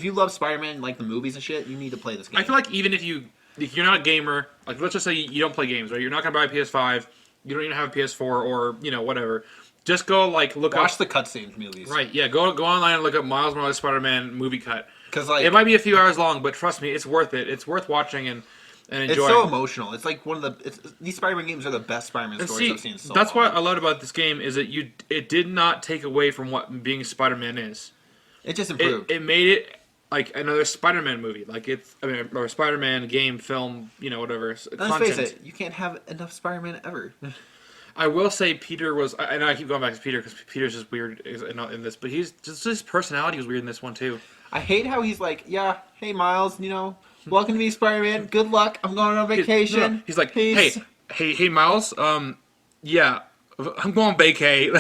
you love Spider-Man, like the movies and shit, you need to play this game. I feel like even if you're not a gamer, like let's just say you don't play games, right? You're not gonna buy a PS5, you don't even have a PS4 or whatever. Just go watch the cutscenes movies. Right? Yeah, go online and look up Miles Morales Spider-Man movie cut. Because it might be a few hours long, but trust me, it's worth it. It's worth watching and enjoying. It's so emotional. It's like these Spider-Man games are the best Spider-Man stories I've seen. That's what I loved about this game is that it did not take away from what being Spider-Man is. It just improved. It made it like another Spider-Man movie, or Spider-Man game, film, whatever. Let's face it, you can't have enough Spider-Man ever. I will say Peter was, and I keep going back to Peter because Peter's just weird in this, but his personality was weird in this one too. I hate how he's like, yeah, hey Miles, welcome to me, Spider-Man. Good luck. I'm going on vacation. He's like, peace. hey Miles, yeah, I'm going vacay.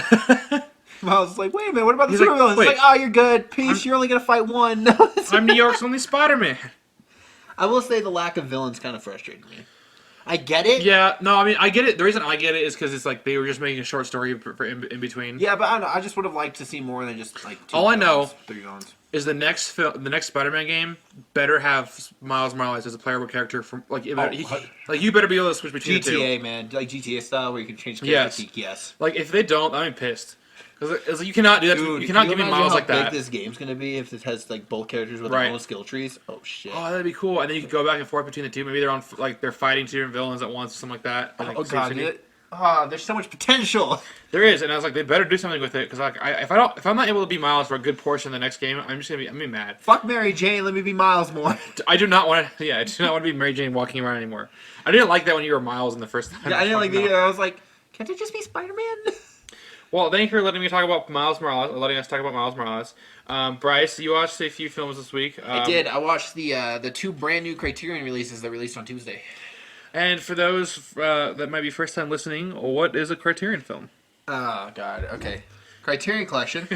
Miles is like, wait a minute, what about the supervillains? He's like, oh, you're good. Peace. You're only gonna fight one. I'm New York's only Spider-Man. I will say the lack of villains kind of frustrated me. I get it. Yeah, no, I mean, I get it. The reason I get it is because it's like they were just making a short story for in between. Yeah, but I don't know. I just would have liked to see more than just like all I know 3 villains. Is the next Spider-Man game better have Miles Morales as a playable character from you better be able to switch between the two. GTA, man, like GTA style where you can change characters. Yes. Like if they don't, I'm pissed. Because you cannot do that. Dude, you cannot give me Miles like that. How big this game's gonna be if it has like both characters with their own skill trees? Oh shit! Oh, that'd be cool. And then you can go back and forth between the two. Maybe they're on they're fighting 2 different villains at once or something like that. Oh god, there's so much potential. There is, and I was like, they better do something with it because if I'm not able to be Miles for a good portion of the next game, I'm gonna be mad. Fuck Mary Jane, let me be Miles more. I do not want to. Yeah, I do not want to be Mary Jane walking around anymore. I didn't like that when you were Miles in the first time. Yeah, I didn't like that either. I was like, can't it just be Spider-Man? Well, thank you for letting us talk about Miles Morales. Bryce, you watched a few films this week. I did. I watched the 2 brand new Criterion releases that released on Tuesday. And for those that might be first time listening, what is a Criterion film? Oh, God. Okay. Criterion Collection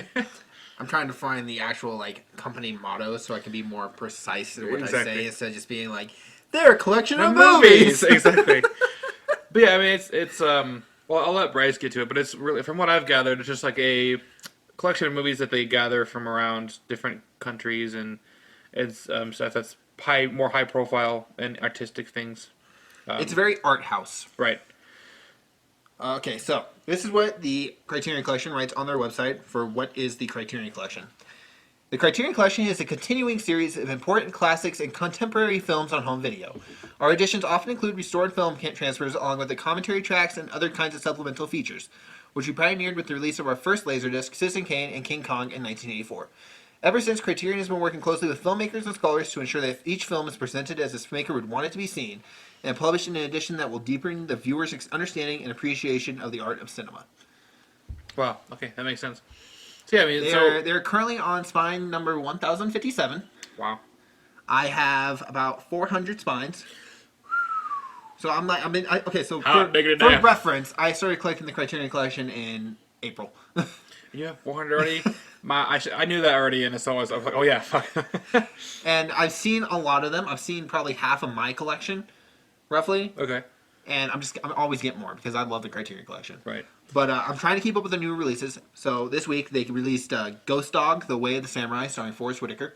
I'm trying to find the actual like company motto so I can be more precise in what I say instead of just being like they're a collection of movies. Exactly. But yeah, I mean it's well, I'll let Bryce get to it, but it's really, from what I've gathered, it's just like a collection of movies that they gather from around different countries, and it's stuff that's more high profile and artistic things. It's very art house. Right. Okay, so this is what the Criterion Collection writes on their website for what is the Criterion Collection. The Criterion Collection is a continuing series of important classics and contemporary films on home video. Our editions often include restored film transfers along with the commentary tracks and other kinds of supplemental features, which we pioneered with the release of our first Laserdisc, Citizen Kane and King Kong in 1984. Ever since, Criterion has been working closely with filmmakers and scholars to ensure that each film is presented as this maker would want it to be seen, and published in an edition that will deepen the viewer's understanding and appreciation of the art of cinema. Wow. Okay, that makes sense. So yeah, I mean, they're currently on spine number 1057. Wow. I have about 400 spines. So for reference, I started collecting the Criterion Collection in April. You have 400 already? I knew that already, and so I was like, oh yeah, fuck. And I've seen a lot of them. I've seen probably half of my collection, roughly. Okay. And I'm always getting more because I love the Criterion Collection. Right. But I'm trying to keep up with the new releases. So this week they released Ghost Dog: The Way of the Samurai, starring Forrest Whitaker,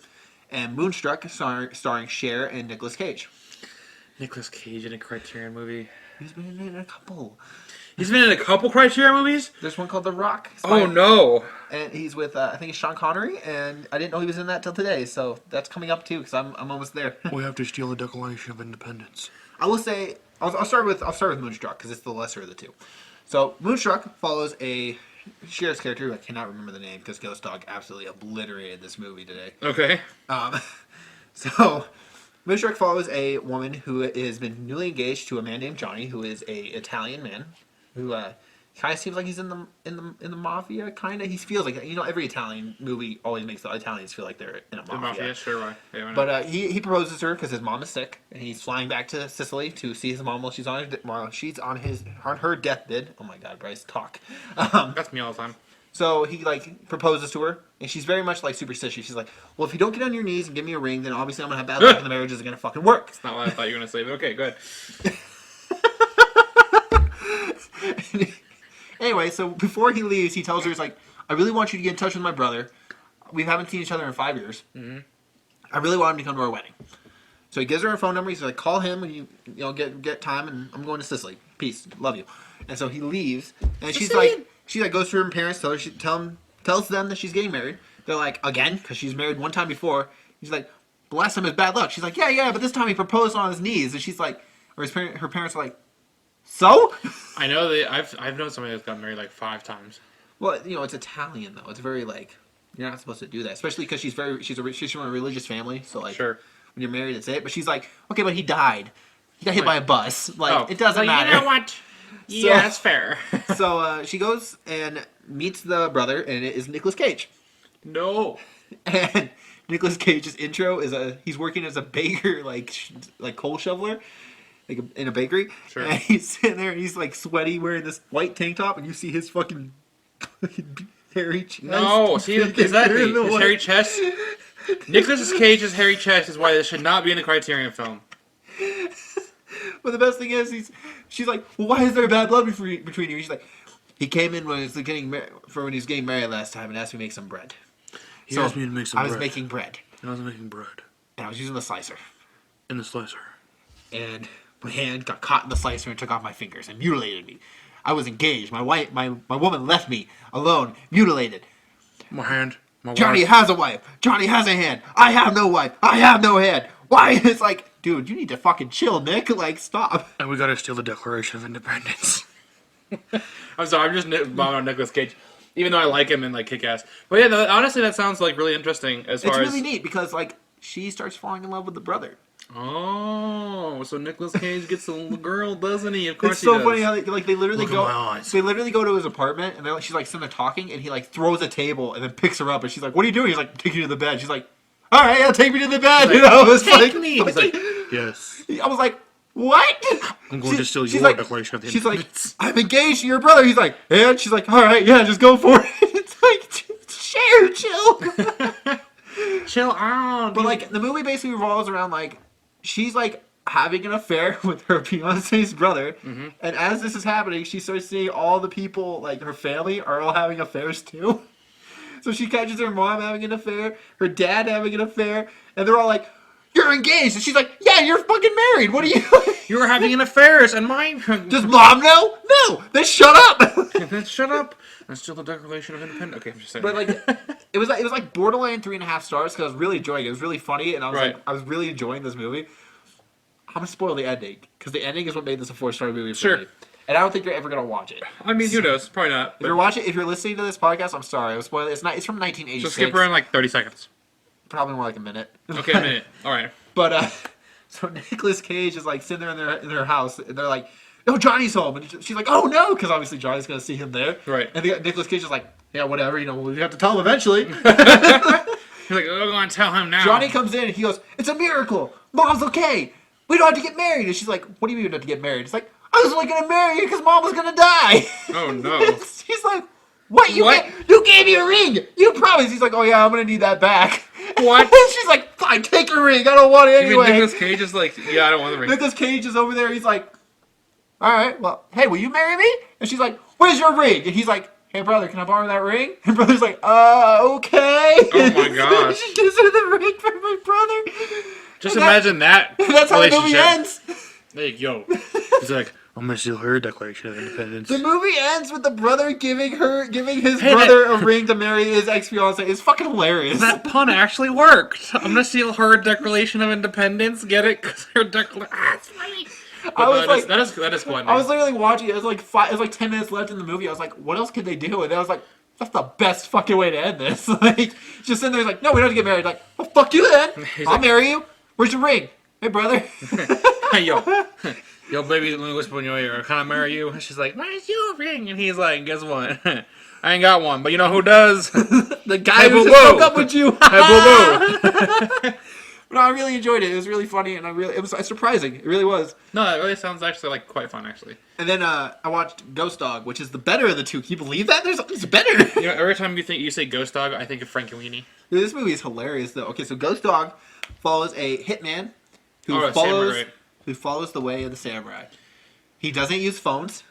and Moonstruck, starring Cher and Nicolas Cage. Nicolas Cage in a Criterion movie. He's been in a couple. He's been in a couple Criterion movies? There's one called The Rock. Oh, no. And he's with, I think it's Sean Connery, and I didn't know he was in that till today, so that's coming up too, because I'm almost there. We have to steal the Declaration of Independence. I will say, I'll start with Moonstruck, because it's the lesser of the two. So, Moonstruck follows a Cher's character, who I cannot remember the name, because Ghost Dog absolutely obliterated this movie today. Okay. So, Moonstruck follows a woman who has been newly engaged to a man named Johnny, who is a Italian man, who kind of seems like he's in the mafia. Kind of, he feels like, you know, every Italian movie always makes the Italians feel like they're in a mafia. The mafia, sure, right. Yeah, but he proposes to her because his mom is sick, and he's flying back to Sicily to see his mom while she's on her deathbed. Oh my God, Bryce, talk. That's me all the time. So he like proposes to her, and she's very much like superstitious. She's like, "Well, if you don't get on your knees and give me a ring, then obviously I'm gonna have bad luck, and the marriage isn't gonna fucking work." That's not what I thought you were gonna say, but okay, good. Anyway, so before he leaves, he tells her, he's like, "I really want you to get in touch with my brother. We haven't seen each other in 5 years. Mm-hmm. I really want him to come to our wedding." So he gives her a phone number. He's like, "Call him when you get time, and I'm going to Sicily. Peace, love you." And so he leaves, and she's like goes to her parents, tells them that she's getting married. They're like, again, because she's married one time before. He's like, "The last time was bad luck." She's like, yeah, but this time he proposed on his knees. And she's like, or her parents are like, "So?" I know I've known somebody that's gotten married like 5 times. Well, you know, it's Italian though. It's very like, you're not supposed to do that, especially because she's from a religious family. So like, sure, when you're married, that's it. But she's like, okay, but he died. He got hit by a bus. Like, it doesn't matter. You know what? Yeah, that's fair. So she goes and meets the brother, and it is Nicolas Cage. No. And Nicolas Cage's intro is he's working as a baker, like coal shoveler, like in a bakery. Sure. And he's sitting there, and he's like sweaty, wearing this white tank top, and you see his fucking hairy chest. No, see, exactly. His hairy chest. Nicolas Cage's hairy chest is why this should not be in the Criterion film. But the best thing is, she's like, "Well, why is there bad blood between you?" She's like, "He came in when he was getting married last time and asked me to make some bread." He asked me to make some bread. I was making bread. And I was making bread. And I was using the slicer. In the slicer. And my hand got caught in the slicer and took off my fingers and mutilated me. I was engaged. My woman left me alone, mutilated. My Johnny has a wife. Johnny has a hand. I have no wife. I have no hand. Why? It's like, dude, you need to fucking chill, Nick. Like, stop. And we gotta steal the Declaration of Independence. I'm sorry, I'm just bombing on Nicolas Cage, even though I like him in like Kick-Ass. But yeah, honestly, that sounds like really interesting as far as... It's really neat because like she starts falling in love with the brother. Oh, so Nicolas Cage gets a little girl, doesn't he? Of course he does. It's so funny how they literally go to his apartment, and she's like sitting there talking, and he like throws a table and then picks her up, and she's like, "What are you doing?" He's like, "Taking you to the bed." She's like, "All right, yeah, take me to the bed." Like, you know, it's take me. He's like, yes. I was like, "What?" I'm going to steal your Declaration of Independence. She's like, "I'm engaged to your brother." He's like, "And?" She's like, "All right, yeah, just go for it." It's like, chill. chill out. But like the movie basically revolves around like she's like having an affair with her fiance's brother, and as this is happening, she starts seeing all the people like her family are all having affairs too. So she catches her mom having an affair, her dad having an affair, and they're all like, "You're engaged," and she's like, "Yeah, you're fucking married. What are you?" You were having an affair, and mine. Does mom know? No. Then shut up. Then shut up. That's still the Declaration of Independence. Okay, I'm just saying. But like, it was like borderline 3.5 stars because I was really enjoying it. It was really funny, and I was Right. like, I was really enjoying this movie. I'm gonna spoil the ending because the ending is what made this a 4-star movie for Sure. me. And I don't think you're ever gonna watch it. I mean, who knows? Probably not. If you're watching, if you're listening to this podcast, I'm sorry. I was spoiling. It's not. It's from 1986. Just skip around like 30 seconds. Probably more like a minute. Okay, a minute. All right. But so Nicolas Cage is like sitting there in their house, and they're like, "No, Johnny's home," and she's like, "Oh no," because obviously Johnny's gonna see him there. Right. And Nicolas Cage is like, "Yeah, whatever. You know, we have to tell him eventually." He's like, oh, go on, tell him now. Johnny comes in and he goes, "It's a miracle. Mom's okay. We don't have to get married." And she's like, "What do you mean we don't have to get married?" It's like, "I was only gonna marry you because Mom was gonna die." Oh no. She's like, "What? What? You gave me a ring. You promised." He's like, "Oh yeah, I'm gonna need that back." What? She's like, "Fine, take your ring. I don't want it You mean anyway." Nicolas Cage is like, yeah, I don't want the ring. Nicolas Cage is over there. He's like, "All right, well, hey, will you marry me?" And she's like, "Where's your ring?" And he's like, "Hey, brother, can I borrow that ring?" And brother's like, okay." Oh my gosh. She gives her the ring for my brother. Just And imagine that. That's how the movie relationship. ends. Hey, yo. He's like, I'm gonna steal her Declaration of Independence. The movie ends with the brother giving his Hey, brother a ring to marry his ex-fiancée. It's fucking hilarious. That pun actually worked. I'm gonna steal her Declaration of Independence. Get it? Because her Declaration. Ah, it's funny. I was like, that is fun. I was literally watching it. It was like 10 minutes left in the movie. I was like, what else could they do? And I was like, that's the best fucking way to end this. Like, just sitting there, like, no, we don't have to get married. Like, well, fuck you then. He's I'll like- marry you. Where's your ring? Hey, brother. Hey, yo. Yo, baby, let me whisper in your ear. Can I marry you? And she's like, where's your ring? And he's like, guess what? I ain't got one, but you know who does? The guy Hey, who boo-boo. just broke up with you. Hey, boo-boo. No, I really enjoyed it. It was really funny, and it was surprising. It really was. No, it really sounds actually like quite fun, actually. And then I watched Ghost Dog, which is the better of the two. Can you believe that? It's better. You know, every time you say Ghost Dog, I think of Frankenweenie. Dude, this movie is hilarious, though. Okay, so Ghost Dog follows a hitman who Oh, follows samurai. who follows the way of the samurai. He doesn't use phones.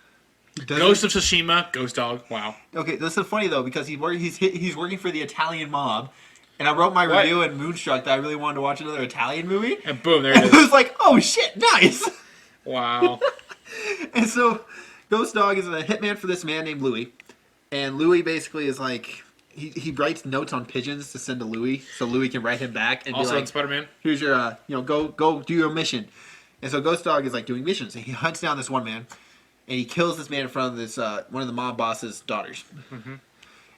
He doesn't- Ghost of Tsushima, Ghost Dog. Wow. Okay, this is funny though because he's working for the Italian mob, and I wrote my What? review in Moonstruck that I really wanted to watch another Italian movie. And boom, there And it it is. was like, oh shit, nice. Wow. And so, Ghost Dog is a hitman for this man named Louis, and Louis basically is like he writes notes on pigeons to send to Louis, so Louis can write him back and Also be in like, Spider-Man. here's your go do your mission. And so Ghost Dog is like doing missions, and he hunts down this one man, and he kills this man in front of this one of the mob boss's daughters. Mm-hmm.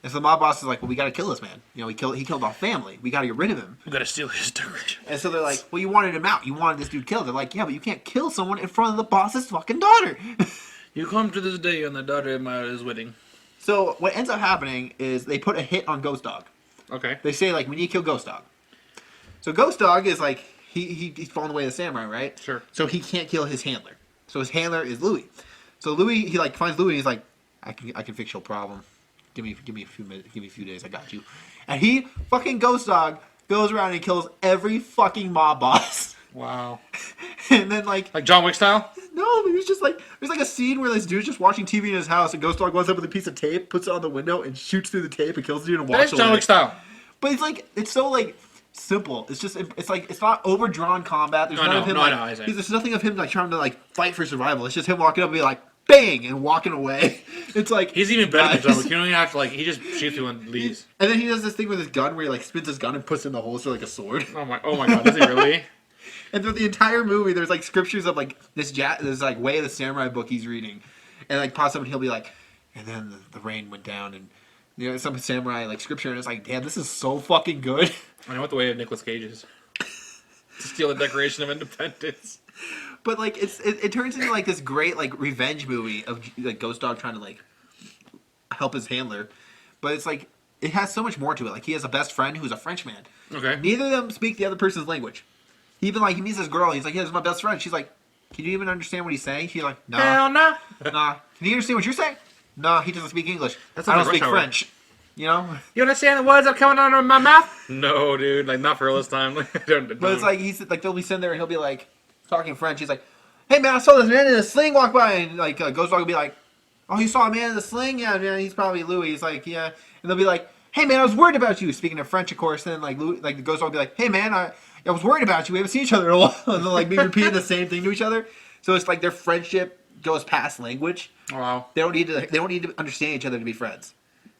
And so the mob boss is like, well, we got to kill this man. You know, he killed our family. We got to get rid of him. We gotta steal his Declaration. And so they're like, well, you wanted him out. You wanted this dude killed. They're like, yeah, but you can't kill someone in front of the boss's fucking daughter. You come to this day on the daughter of my is wedding. So what ends up happening is they put a hit on Ghost Dog. Okay. They say like, we need to kill Ghost Dog. So Ghost Dog is like, he's fallen away the samurai, right? Sure. So he can't kill his handler. So his handler is Louis. So Louis, he like finds Louis. And he's like, I can fix your problem. Give me a few minutes. Give me a few days. I got you. And he fucking Ghost Dog goes around and kills every fucking mob boss. Wow. And then like John Wick style? no, but it's just like there's like a scene where this dude's just watching TV in his house, and Ghost Dog goes up with a piece of tape, puts it on the window, and shoots through the tape and kills the dude and That walks is John away. Wick style. But it's like it's so like simple. It's just it's like it's not overdrawn combat. There's No, none no, of him no, like I know, I see. there's nothing of him like trying to like fight for survival. It's just him walking up and be like bang and walking away. It's like He's even better nice. than John Wick. You don't even have to, he just shoots you and leaves. And then he does this thing with his gun where he like spins his gun and puts it in the holster like a sword. Oh my god, does he really? And through the entire movie, there's like scriptures of like this like Way of the Samurai book he's reading, and like pops up and he'll be like, and then the rain went down and you know some samurai like scripture and it's like, damn, this is so fucking good. I know what the way of Nicolas Cage is. To steal the Declaration of Independence. But like it turns into like this great like revenge movie of like Ghost Dog trying to like help his handler, but it's like it has so much more to it. Like he has a best friend who's a Frenchman. Okay. Neither of them speak the other person's language. He even like he meets this girl. And he's like, yeah, this is my best friend. She's like, can you even understand what he's saying? She's like, nah. Hell no. Nah. Can you understand what you're saying? Nah, he doesn't speak English. That I sounds don't like speak Rush Hour. French. You know? You understand the words that are coming out of my mouth? No, dude. Like, not for real this time. But it's like he's like they'll be sitting there and he'll be like talking French. He's like, "Hey man, I saw this man in a sling walk by," and like Ghost Dog will be like, "Oh, you saw a man in a sling? Yeah, man, he's probably Louis." He's like, "Yeah," and they'll be like, "Hey man, I was worried about you." Speaking of French, of course. Then like Louis, like the Ghost Dog will be like, "Hey man, I was worried about you. We haven't seen each other in a while," and they'll like be repeating the same thing to each other. So it's like their friendship goes past language. Wow. They don't need to understand each other to be friends.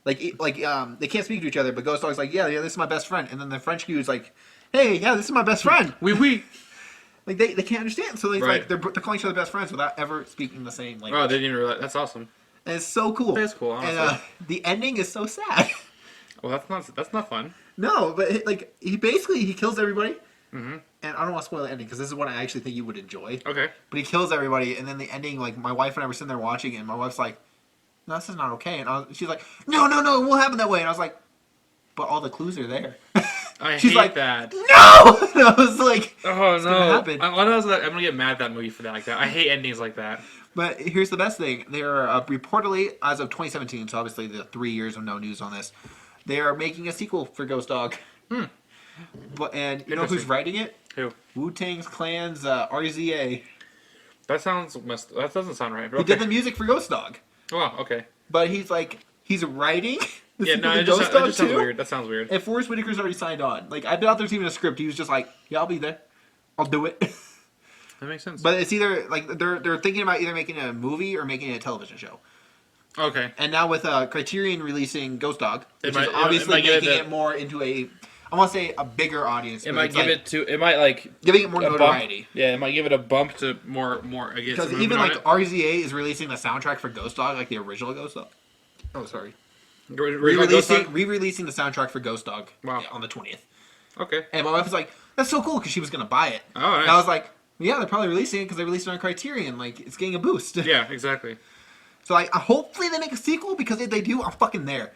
They can't speak to each other, but Ghost Dog's like, yeah, this is my best friend, and then the French dude's like, hey, yeah, this is my best friend. Oui. Like they can't understand, so Right. they're calling each other best friends without ever speaking the same language. Oh, they didn't even realize. That's awesome. And it's so cool. That is cool, honestly. And the ending is so sad. Well, that's not fun. No, but like he kills everybody. Mm-hmm. And I don't want to spoil the ending because this is one I actually think you would enjoy. Okay. But he kills everybody, and then the ending, like my wife and I were sitting there watching it, and my wife's like, "No, this is not okay." And she's like, "No, it won't happen that way." And I was like, "But all the clues are there." I She's hate like, that. "No!" And I was like, Oh "It's no! gonna happen." I'm gonna get mad at that movie for that. Like that. I hate endings like that. But here's the best thing: they are reportedly, as of 2017, so obviously the 3 years of no news on this, they are making a sequel for Ghost Dog. And you know who's Interesting. writing it? Who? Wu-Tang Clan's RZA. That sounds messed. That doesn't sound right. But He okay. did the music for Ghost Dog, Oh, okay. but he's writing. The Yeah, sequel no, to it just, Ghost that Dog just sounds 2? weird. That sounds weird. And Forrest Whitaker's already signed on. Like I doubt there's even a script. He was just like, "Yeah, I'll be there. I'll do it." That makes sense. But it's either like they're thinking about either making a movie or making a television show. Okay. And now with Criterion releasing Ghost Dog, which might- is obviously it might give making it it more into I want to say a bigger audience. It but might it's give like, it to. It might like giving it more a bump. notoriety. Yeah, it might give it a bump to more. I guess Because even like RZA is releasing the soundtrack for Ghost Dog, like the original Ghost Dog. Oh, sorry. Re-releasing the soundtrack for Ghost Dog on the 20th. Okay. And my wife was like, "That's so cool," because she was gonna buy it. Oh, nice. And I was like, "Yeah, they're probably releasing it because they released it on Criterion. Like, it's getting a boost." Yeah, exactly. So like, hopefully they make a sequel because if they do, I'm fucking there.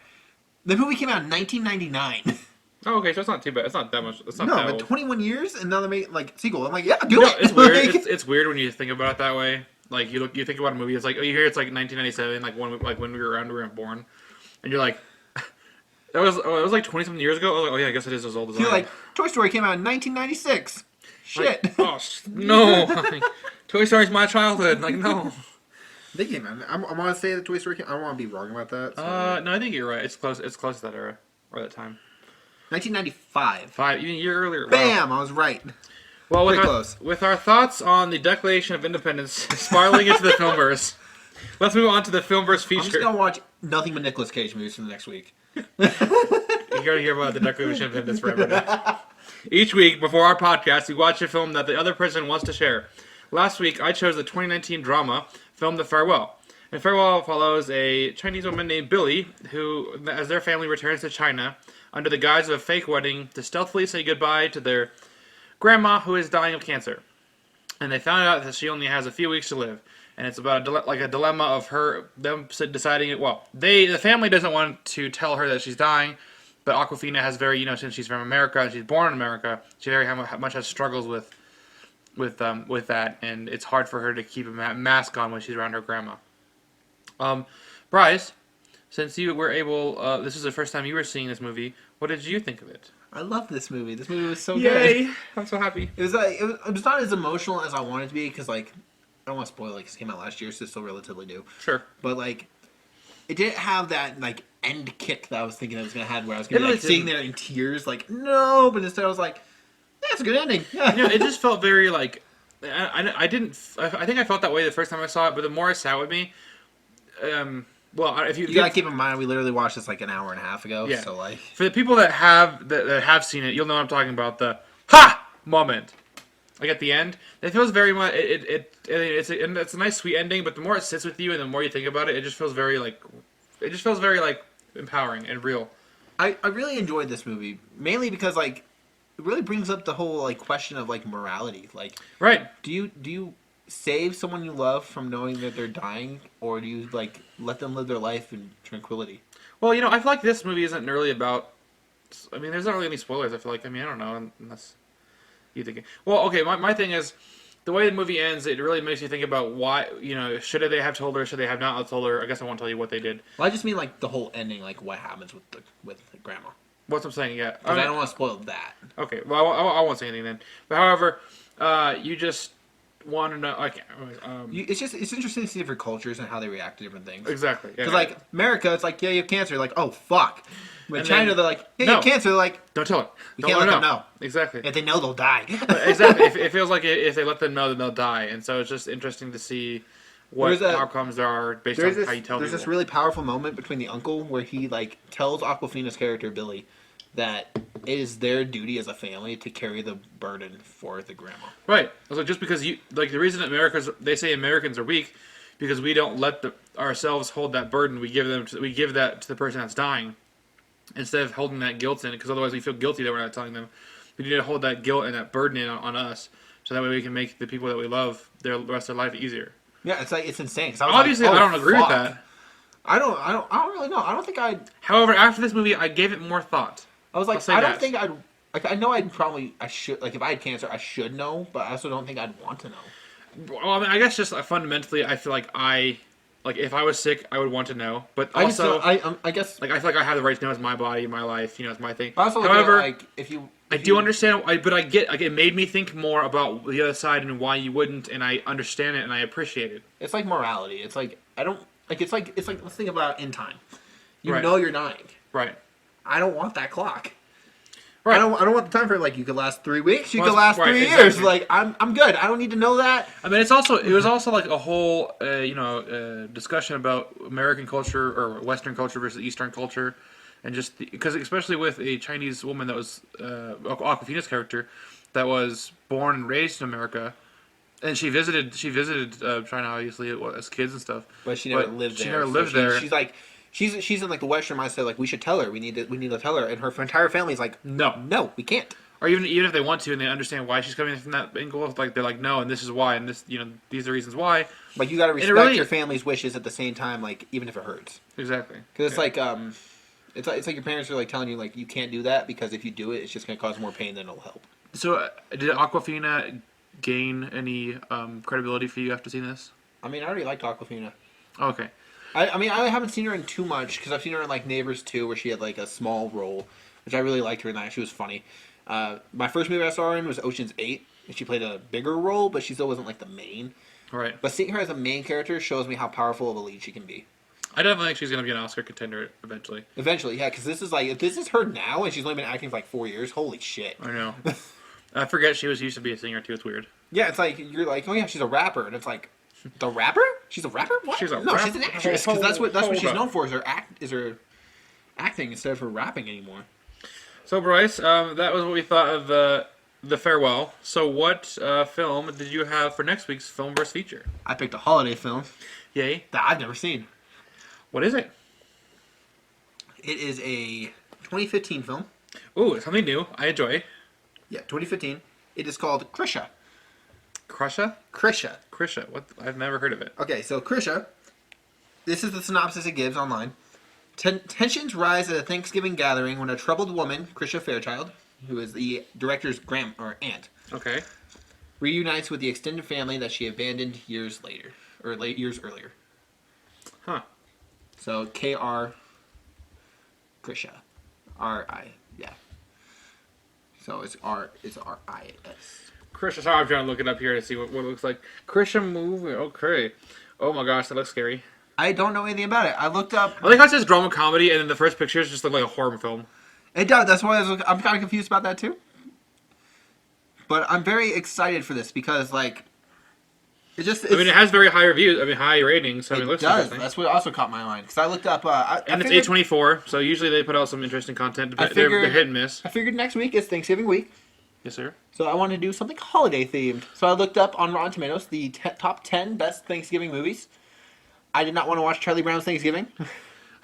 The movie came out in 1999. Oh, okay. So it's not too bad. It's not that much. It's not No, that but old. 21 years and now they make like sequel. I'm like, yeah, do No, it. it's weird. Like- It's weird when you think about it that way. Like you think about a movie. It's like you hear it's like 1997, when we were around, we weren't born, and you're like, it was like 20 something years ago. I was like, oh yeah, I guess it is as old as I You're am. like, Toy Story came out in 1996. Shit. Like, oh no! Like, Toy Story's my childhood. Like no. They came out. I want to say that Toy Story came. I don't want to be wrong about that. So. No, I think you're right. It's close. It's close to that era or that time. 1995. Even a year earlier. Wow. Bam! I was right. Well, Pretty close. with our thoughts on the Declaration of Independence spiraling into the Filmverse, let's move on to the Filmverse I'm just feature. gonna watch nothing but Nicolas Cage movies for the next week. You gotta hear about the Declaration of Independence forever now. Each week, before our podcast, we watch a film that the other person wants to share. Last week, I chose the 2019 drama film The Farewell. And Farewell follows a Chinese woman named Billy, who, as their family returns to China, under the guise of a fake wedding, to stealthily say goodbye to their grandma, who is dying of cancer. And they found out that she only has a few weeks to live. And it's about a dilemma of them deciding, the family doesn't want to tell her that she's dying, but Awkwafina has since she's from America and she's born in America, she very much has struggles with that, and it's hard for her to keep a mask on when she's around her grandma. Bryce, since you were able, this is the first time you were seeing this movie, what did you think of it? I love this movie. This movie was so good. Yay! I'm so happy. It was like it was not as emotional as I wanted it to be because like I don't want to spoil it because it came out last year, so it's still relatively new. Sure. But like, it didn't have that like end kick that I was thinking it was gonna have, where I was gonna be really like sitting there in tears, like no. But instead, I was like, yeah, it's a good ending. Yeah. It just felt very like I think I felt that way the first time I saw it, but the more it sat with me, if You gotta keep in mind we literally watched this like an hour and a half ago. Yeah. So like, for the people that have seen it, you'll know what I'm talking about. The ha moment, like at the end, it feels very much. It's a nice sweet ending, but the more it sits with you and the more you think about it, it just feels very like empowering and real. I really enjoyed this movie mainly because like it really brings up the whole like question of like morality. Like, Right. do you save someone you love from knowing that they're dying, or do you like let them live their life in tranquility? Well, I feel like this movie isn't really about. I mean, there's not really any spoilers. I feel like. I mean, I don't know unless you think. Well, okay. My thing is, the way the movie ends, it really makes you think about why, should they have told her, should they have not told her? I guess I won't tell you what they did. Well, I just mean like the whole ending, like what happens with the grandma. What's I'm saying, yeah. Because I don't want to spoil that. Okay, well, I won't say anything then. But however, you just want to know, like, It's interesting to see different cultures and how they react to different things. exactly. Because like America, it's like, yeah, you have cancer. Like, oh fuck. But And China, then- they're like, yeah, you No. have cancer. They're like, don't tell her. we Don't can't let them her know. Exactly. If they know, they'll die. Exactly. It feels like if they let them know, then they'll die, and so it's just interesting to see what There's a- outcomes there are based on how you tell There's people. this really powerful moment between the uncle where he like tells Aquafina's character Billy that it is their duty as a family to carry the burden for the grandma. Right. So just because the reason they say Americans are weak, because we don't let ourselves hold that burden. We give that to the person that's dying, instead of holding that guilt in it, because otherwise we feel guilty that we're not telling them. We need to hold that guilt and that burden in on us, so that way we can make the people that we love the rest of their life easier. Yeah, it's insane. Obviously, I don't agree with that. I don't really know. I don't think I'd. However, after this movie, I gave it more thought. I was I'll like, say I don't that. think I'd. Like, I know I should. Like, if I had cancer, I should know, but I also don't think I'd want to know. Well, I mean, I guess just fundamentally, I feel like if I was sick, I would want to know. But I just also, don't- I guess. like I feel like I have the right to know. It's my body, my life. It's my thing. I also look at it However, like if you. I do understand, but I get like it made me think more about the other side and why you wouldn't, and I understand it and I appreciate it. It's like morality. It's like I don't like. It's like let's think about in time. You Right. know you're dying. Right. I don't want that clock. Right. I don't want the time frame. Like you could last 3 weeks. You Well, could last right, 3 exactly. years. Like I'm good. I don't need to know that. I mean, it was also like a whole, discussion about American culture or Western culture versus Eastern culture, and just because especially with a Chinese woman that was Awkwafina's character, that was born and raised in America, and she visited China obviously as kids and stuff. But she never lived there. She never lived there. She's like, she's in like the Western mindset. Like we should tell her. We need to tell her. And her entire family's like, no, we can't. Or even if they want to and they understand why she's coming from that angle, like they're like, no, and this is why, and this, these are reasons why. Like you got to respect really- your family's wishes at the same time. Like even if it hurts. Exactly. Because it's like it's like your parents are like telling you like you can't do that because if you do it, it's just gonna cause more pain than it'll help. So, did Awkwafina gain any credibility for you after seeing this? I mean, I already liked Awkwafina. Oh, okay. I mean, I haven't seen her in too much because I've seen her in like Neighbors 2 where she had like a small role, which I really liked her in that. She was funny. My first movie I saw her in was Ocean's 8, and she played a bigger role, but she still wasn't like the main. All right. But seeing her as a main character shows me how powerful of a lead she can be. I definitely think she's going to be an Oscar contender eventually. Eventually, yeah, because this is her now, and she's only been acting for like 4 years. Holy shit! I know. I forget she used to be a singer too. It's weird. Yeah, it's like you're like, oh yeah, she's a rapper, and it's like, the rapper? She's a rapper? What? She's a no, rap- she's an actress because that's what Hold she's up. known for is her acting instead of her rapping anymore. So, Bryce, that was what we thought of the farewell. So, what film did you have for next week's Filmverse feature? I picked a holiday film Yay! that I've never seen. What is it? It is a 2015 film. Ooh, something new. I enjoy. Yeah, 2015. It is called Krisha. Krusha? Krisha. Krisha. What? I've never heard of it. Okay, so Krisha. This is the synopsis it gives online. Tensions rise at a Thanksgiving gathering when a troubled woman, Krisha Fairchild, who is the director's aunt, Okay. reunites with the extended family that she abandoned years earlier. Huh. So K-R Krisha. R-I, yeah. So it's R-I-S. Krisha. Sorry, I'm trying to look it up here to see what it looks like. Krisha movie. Okay. Oh my gosh, that looks scary. I don't know anything about it. I looked up. I like how it says drama comedy, and then the first picture is just like a horror film. It does. That's why I'm kind of confused about that too. But I'm very excited for this because like, it has very high reviews. High ratings. So, it it looks does. interesting. That's what also caught my mind because I looked up. And it's A24, so usually they put out some interesting content. I They're figured- hit and miss. I figured next week is Thanksgiving week, Yes, sir. so I wanted to do something holiday themed. So I looked up on Rotten Tomatoes the top 10 best Thanksgiving movies. I did not want to watch Charlie Brown's Thanksgiving.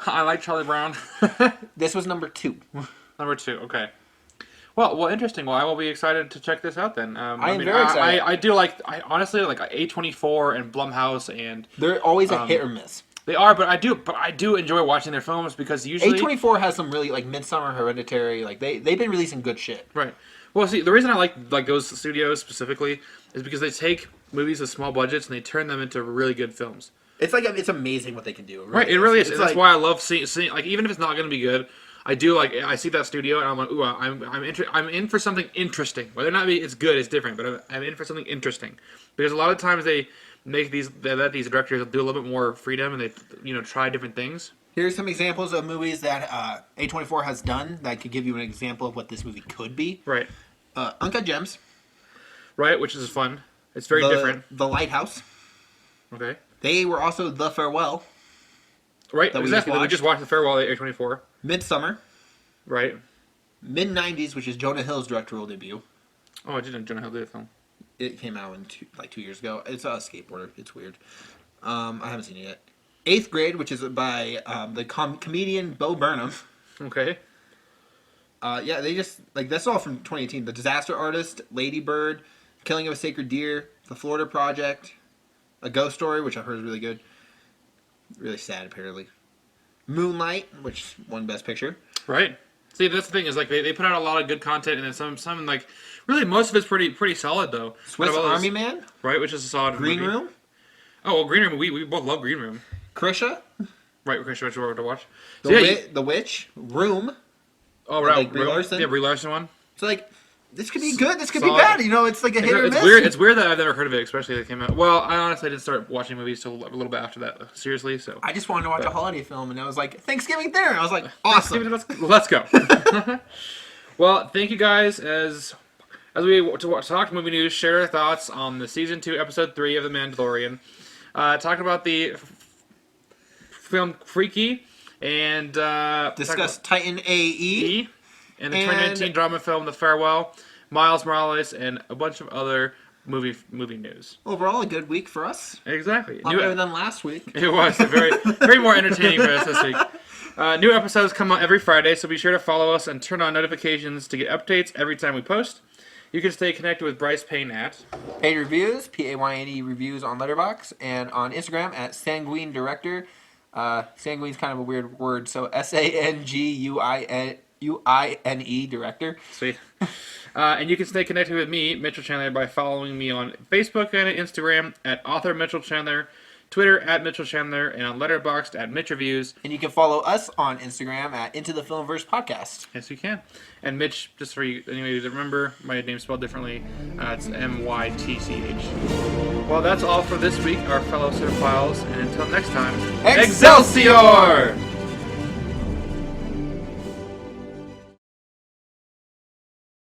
I like Charlie Brown. This was number 2. Number 2, okay. Well, interesting. Well, I will be excited to check this out then. I am very excited. I do like. I honestly like A24 and Blumhouse, and They're always a hit or miss. they are. But I do enjoy watching their films because usually A24 has some really like Midsummer, Hereditary. Like they've been releasing good shit. right. Well, see, the reason I like those studios specifically is because they take movies with small budgets and they turn them into really good films. It's amazing what they can do. Right, it really is. It's And that's why I love seeing like even if it's not going to be good, I see that studio and I'm like, ooh, I'm in for something interesting. Whether or not it's good is different, but I'm in for something interesting because a lot of times they let these directors do a little bit more freedom and they try different things. Here's some examples of movies that A24 has done that could give you an example of what this movie could be. Right. Uncut Gems. Right, which is fun. It's very different. The Lighthouse. Okay. They were also The Farewell. Right, exactly. We just watched The Farewell at A24. Midsummer. Right. Mid-90s, which is Jonah Hill's directorial debut. Oh, I didn't. Jonah Hill did a film. It came out in 2 years ago. It's a skateboarder. It's weird. I haven't seen it yet. Eighth Grade, which is by the comedian Bo Burnham. Okay. Yeah, they just that's all from 2018. The Disaster Artist, Lady Bird, Killing of a Sacred Deer, The Florida Project, A Ghost Story, which I've heard is really good. Really sad, apparently. Moonlight, which won Best Picture. Right. See, that's the thing is they put out a lot of good content and then some like really most of it's pretty solid though. Swiss Army Man. Right, which is a solid Green movie. Room. Oh well, Green Room. We both love Green Room. Krisha. Right, we're going to watch. So, The Witch. Room. Oh, right. Brie Larson. Yeah, Brie Larson one. So this could be good. This could solid. be bad. It's like a hit or miss. It's weird that I've never heard of it, especially that it came out. Well, I honestly didn't start watching movies till a little bit after that. Seriously, so. I just wanted to watch a holiday film, and I was like, Thanksgiving dinner. I was like, awesome. Let's go. Well, thank you guys as we talked movie news, share our thoughts on the season 2, episode 3 of The Mandalorian. Talked about the film Freaky and discuss Titan AE and the 2019 drama film The Farewell, Miles Morales, and a bunch of other movie news. Overall, a good week for us. Exactly. A lot better than last week. It was very more entertaining for us this week. New episodes come out every Friday, so be sure to follow us and turn on notifications to get updates every time we post. You can stay connected with Bryce Payne at Paid Reviews, Payne Reviews on Letterboxd, and on Instagram at Sanguine Director. Sanguine's kind of a weird word, so SANGUINE Director. Sweet. And you can stay connected with me, Mytchel Chandler, by following me on Facebook and Instagram at author Mytchel Chandler, Twitter at Mytchel Chandler, and on Letterboxd at Mitch Reviews. And you can follow us on Instagram at Into the Filmverse Podcast. Yes, you can. And Mitch, just for you, anybody to remember, my name's spelled differently. It's Mytchch. Well, that's all for this week, our fellow cinephiles. And until next time, Excelsior!